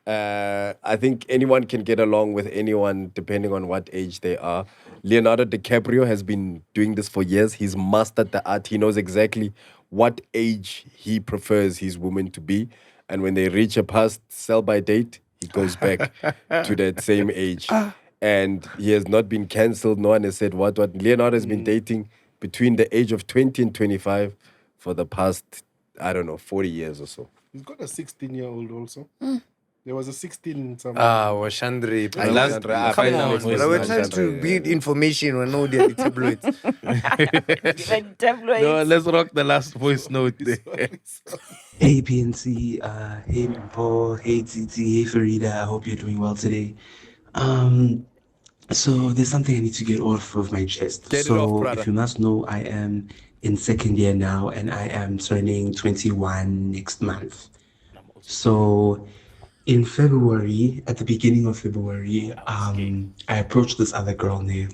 I think anyone can get along with anyone depending on what age they are. Leonardo DiCaprio has been doing this for years. He's mastered the art. He knows exactly what age he prefers his woman to be. And when they reach a past sell-by date, he goes back to that same age. And he has not been cancelled. No one has said what. Leonardo has been dating between the age of 20 and 25 for the past, 40 years or so. He's got a 16-year-old also. There was a 16 something. Washandri. Come on, We're trying to build information on all the tabloids. No, let's rock the last voice note there. Hey PNC, hey Mpho, hey Tsitsi, hey Farieda, I hope you're doing well today. So there's something I need to get off of my chest. Get it so off, brother. if you must know, I am in second year now and I am turning 21 next month. So in February, at the beginning of February, I approached this other girl there.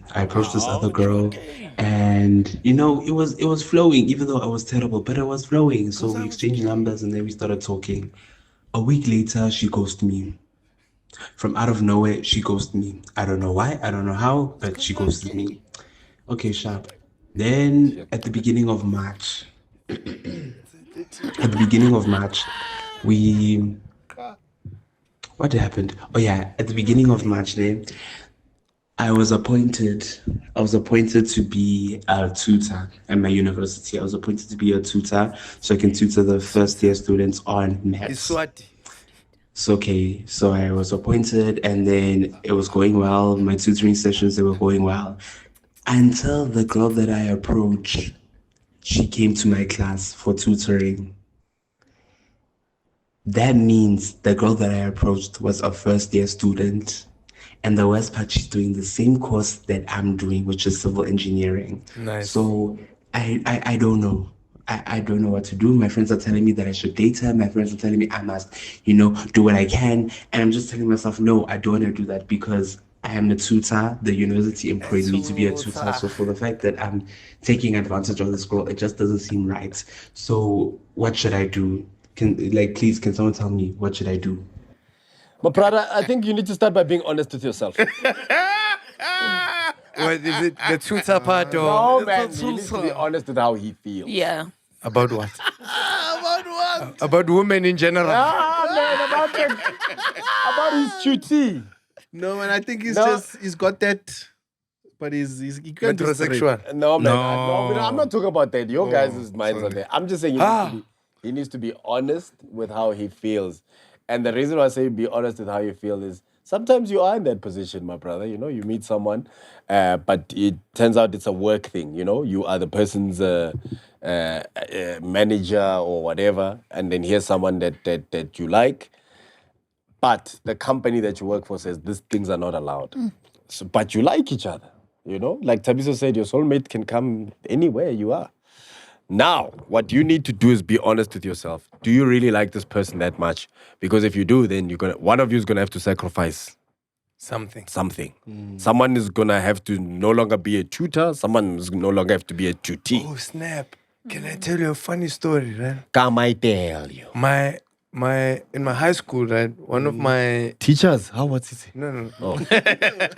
And it was flowing, even though I was terrible, but it was flowing. So we exchanged numbers and then we started talking. A week later, she ghosted me. From out of nowhere, she ghosted me. I don't know why, I don't know how, but she ghosted me. Okay, sharp. Then at the beginning of March, what happened? Oh yeah, at the beginning of March then, I was appointed to be a tutor at my university. I was appointed to be a tutor so I can tutor the first year students on maths. So I was appointed and then it was going well. My tutoring sessions, they were going well. Until the girl that I approached, she came to my class for tutoring. That means the girl that I approached was a first year student. And the worst part, she's doing the same course that I'm doing, which is civil engineering. Nice. So I don't know. I don't know what to do. My friends are telling me that I should date her. My friends are telling me I must, do what I can. And I'm just telling myself, no, I don't want to do that because I am a tutor. The university employed me to be a tutor. So for the fact that I'm taking advantage of this girl, it just doesn't seem right. So what should I do? Please, can someone tell me what should I do? But brother, I think you need to start by being honest with yourself. What is it? The tutor part or? No, man, he needs to be honest with how he feels. Yeah. About what? About what? About women in general. Man, about his duty. No, man, I think he's got that, but he can't be Metrosexual. No, man. I'm not talking about that. Your guys' minds are there. I'm just saying he needs to be honest with how he feels. And the reason why I say be honest with how you feel is sometimes you are in that position, my brother. You meet someone, but it turns out it's a work thing. You are the person's manager or whatever, and then here's someone that you like, but the company that you work for says these things are not allowed. So, but you like each other, Like Thabiso said, your soulmate can come anywhere you are. Now, what you need to do is be honest with yourself. Do you really like this person that much? Because if you do, then one of you is gonna have to sacrifice something. Someone is gonna have to no longer be a tutor. Someone is no longer have to be a tutee. Oh snap! Can I tell you a funny story, right? Can I tell you? In my high school, right? One of my teachers. How was it? No. Oh.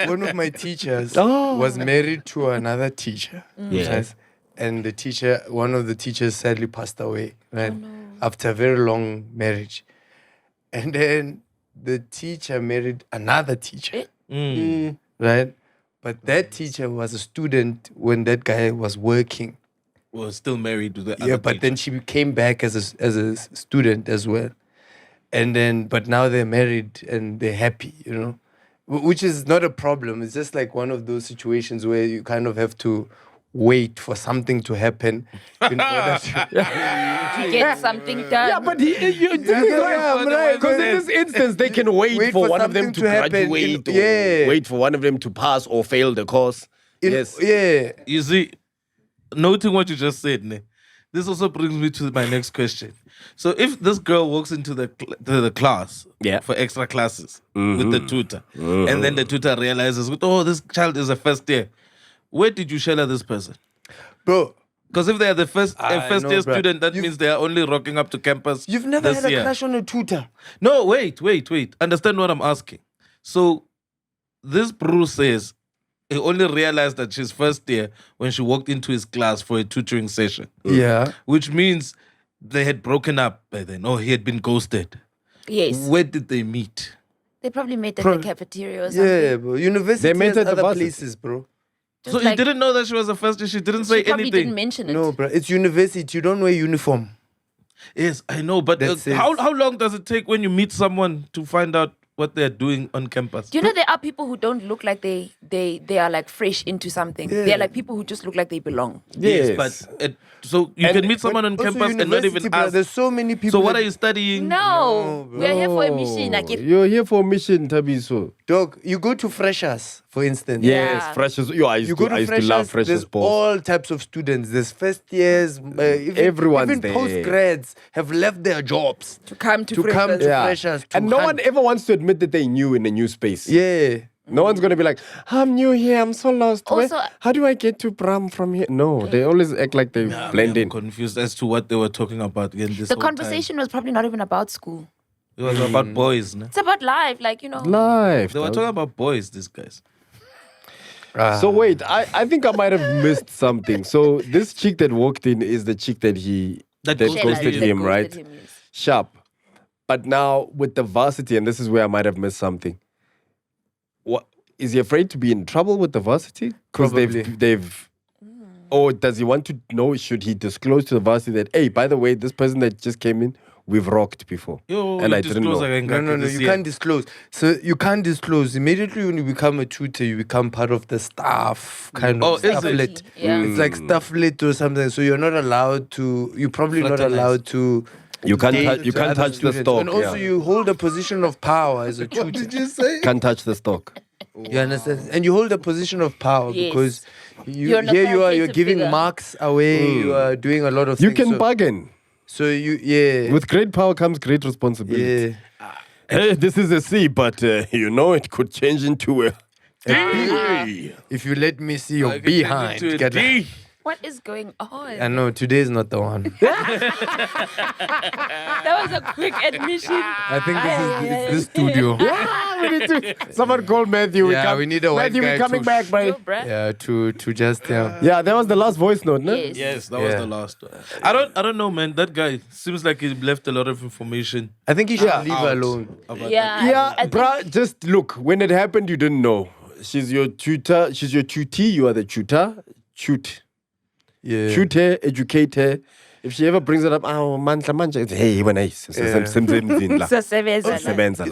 One of my teachers was married to another teacher. Yeah. Right? And one of the teachers sadly passed away, right? After a very long marriage. And then the teacher married another teacher, right? But that teacher was a student when that guy was working. Was still married to the other Yeah, but then she came back as a student as well. And then, but now they're married and they're happy, which is not a problem. It's just like one of those situations where you kind of have to wait for something to happen in order to get something done. Yeah, but because in this instance, they can wait for one of them to graduate, wait for one of them to pass or fail the course. Yes. Yeah. You see, noting what you just said, this also brings me to my next question. So if this girl walks into the class for extra classes with the tutor, and then the tutor realizes, this child is a first year, where did you shelter this person? Bro. Because if they are the first year student, that means they are only rocking up to campus. You've never had a crush on a tutor. No, wait. Understand what I'm asking. So this Bruce says he only realized that she's first year when she walked into his class for a tutoring session. Yeah. Which means they had broken up by then, or he had been ghosted. Yes. Where did they meet? They probably met at the cafeteria or something. Yeah, bro. University they met has at other places, bro. So you didn't know that she was a first year? She didn't say anything? She probably didn't mention it. No, bro. It's university. You don't wear uniform. Yes, I know. But how long does it take when you meet someone to find out what they're doing on campus? Do you know there are people who don't look like they are like fresh into something? Yeah. They're like people who just look like they belong. Yes, but so you can meet someone on campus and not even ask. There's so many people. So what are you studying? No, we're here for a mission. You're here for a mission, Thabiso. Dog, you go to freshers for instance. Yes, Freshers. Yo, I used to love Freshers There's Post. all types of students. There's first years. Everyone's even there. Postgrads have left their jobs to come to Yeah. Freshers. And no one ever wants to admit that they're new in a new space. Yeah. No one's gonna be like, I'm new here, I'm so lost. Also- How do I get to Bram from here? No, they always act like they blend in. Confused as to what they were talking about again. This The whole time. conversation was probably not even about school. It was about boys, no? It's about life, like, Life. They were talking about boys, these guys. So wait, I think I might have missed something. So this chick that walked in is the chick that ghosted him, right? Sharp. But now with the varsity, and this is where I might have missed something. What is he afraid to be in trouble with the varsity? Because they've or does he want to know? Should he disclose to the varsity that, hey, by the way, this person that just came in, we've rocked before, and I didn't know. No, you can't disclose. So you can't disclose immediately when you become a tutor. You become part of the staff kind of stafflet. It's like stafflet or something. So you're not allowed to. You're probably not allowed to. You can't touch the stock. And also, you hold a position of power as a tutor. What did you say? Can't touch the stock. You understand? And you hold a position of power Yes. because You're an you're authoritative giving figure. marks away. You are doing a lot of You things. can So- bargain. So with great power comes great responsibility. Hey, this is a C, but it could change into a D. If you let me see your behind, get it. What is going on? I know today is not the one. That was a quick admission. I think this is the studio. We need to. Someone call Matthew. We need a white Matthew, guy we're coming to- back, bro. Yeah, to just Yeah, that was the last voice note, no? Yes, that was the last one. I don't know, man. That guy seems like he left a lot of information. I think he should leave her out alone. about Yeah, that. bruh, just look. When it happened, you didn't know. She's your tutor. She's your tutee. You are the tutor. Yeah. Shoot her, educate her. If she ever brings it up, hey, when It's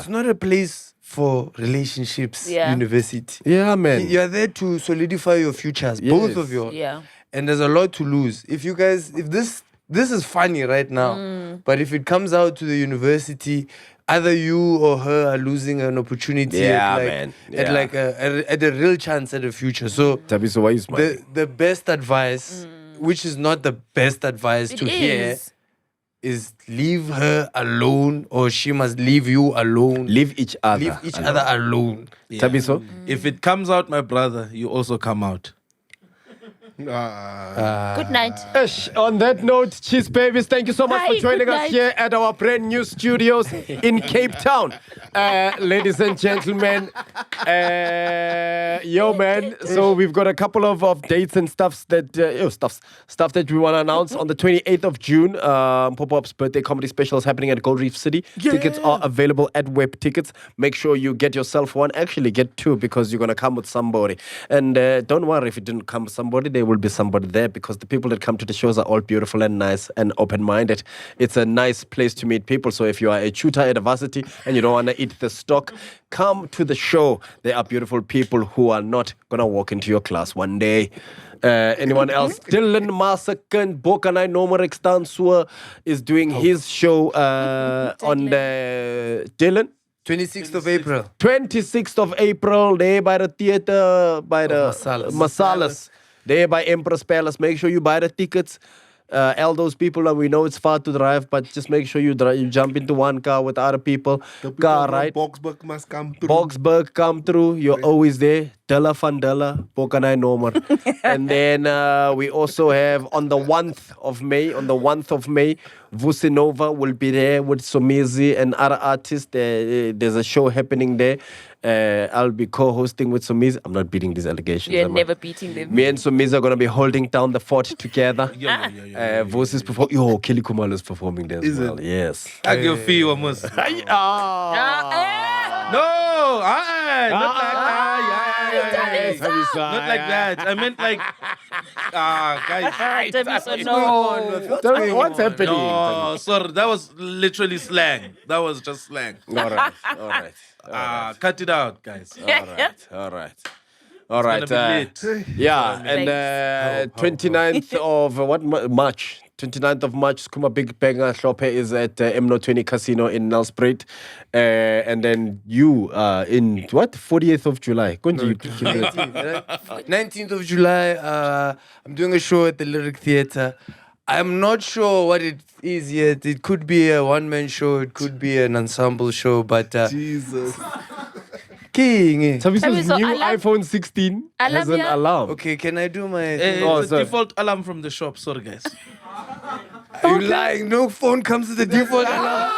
not a place for relationships, Yeah. university. Yeah, man. You are there to solidify your futures, both of you. Yeah. And there's a lot to lose. If this is funny right now, but if it comes out to the university, either you or her are losing an opportunity Yeah, at man. at a real chance at the future. So Tabi, so why you smiling? the best advice, which is not the best advice to hear, is leave her alone, or she must leave you alone. Leave each other. Leave each other alone. Yeah. Tabi, so? If it comes out, my brother, you also come out. Good night. On that note, cheers, babies. Thank you so much Bye, for joining good us night. here at our brand new studios in Cape Town. Ladies and gentlemen, man. So we've got a couple of dates and stuff that we want to announce on the 28th of June. Pop-Up's birthday comedy special is happening at Gold Reef City. Tickets are available at Web Tickets. Make sure you get yourself one. Actually, get two because you're gonna come with somebody. And don't worry if you didn't come with somebody. There will be somebody there because the people that come to the shows are all beautiful and nice and open-minded. It's a nice place to meet people. So if you are a tutor at a varsity and you don't want to eat the stock, come to the show. There are beautiful people who are not going to walk into your class one day. Anyone else? Dylan Masakan, Bokanai Nomarek Stansua is doing his show on the Dylan. 26th of April. 26th of April, there by the theater, by the Masalas. There by Empress Palace. Make sure you buy the tickets. All those people, and we know it's far to drive, but just make sure you jump into one car with other people. Car, right? Boksburg must come through. Boksburg come through. You're always there. Della van Della, Bokanai Nomer. And then we also have on the 1th of May, Vusinova will be there with Somizi and other artists. There's a show happening there. I'll be co-hosting with Somizi. I'm not beating these allegations. You're never beating them. Me and Somizi are going to be holding down the fort together. Vos is performing. Yo, Kelly Kumalo is performing there as well. Yes. I give fee almost. No, not like that. I meant like, guys. What's happening? No, sorry, that was literally slang. That was just slang. All right. Cut it out, guys. All right. It's gonna be lit. Yeah, and 29th of March. 29th of March, Skuma Big Banger Shop is at MNO 20 Casino in Nelspruit. And then you in what? 40th of July. 19th of July, I'm doing a show at the Lyric Theatre. I'm not sure what it is yet. It could be a one-man show. It could be an ensemble show. But Jesus. King. Thabiso's Thabiso, new alarm. iPhone 16 has Alarm, an yeah? alarm. Okay, can I do my... It's a default alarm from the shop. Sorry, guys. Are you lying? No phone comes with the default alarm.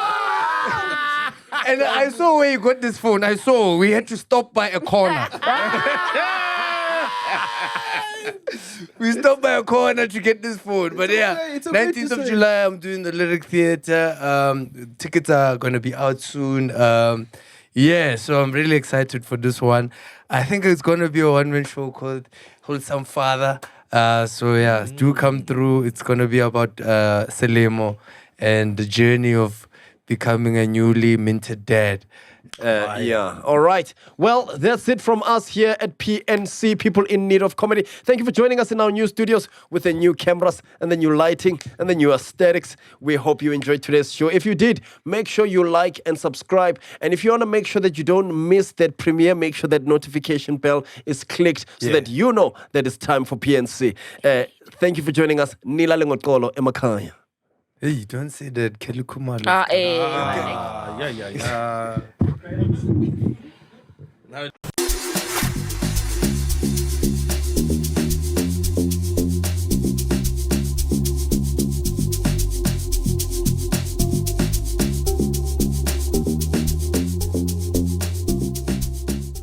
And I saw where you got this phone. I saw we had to stop by a corner. We stopped by a corner to get this phone. But It's okay 19th to of say. July, I'm doing the Lyric Theatre. Tickets are going to be out soon. So I'm really excited for this one. I think it's going to be a one-man show called Wholesome Father. Do come through. It's going to be about Selemo and the journey of becoming a newly minted dad. All right. Well, that's it from us here at PNC, People in Need of Comedy. Thank you for joining us in our new studios with the new cameras and the new lighting and the new aesthetics. We hope you enjoyed today's show. If you did, make sure you like and subscribe. And if you want to make sure that you don't miss that premiere, make sure that notification bell is clicked so that you know that it's time for PNC. Thank you for joining us. Nila Lengotolo Emakaya. Hey, don't say that. Kelly Kumalo. Ah, eh. Yeah.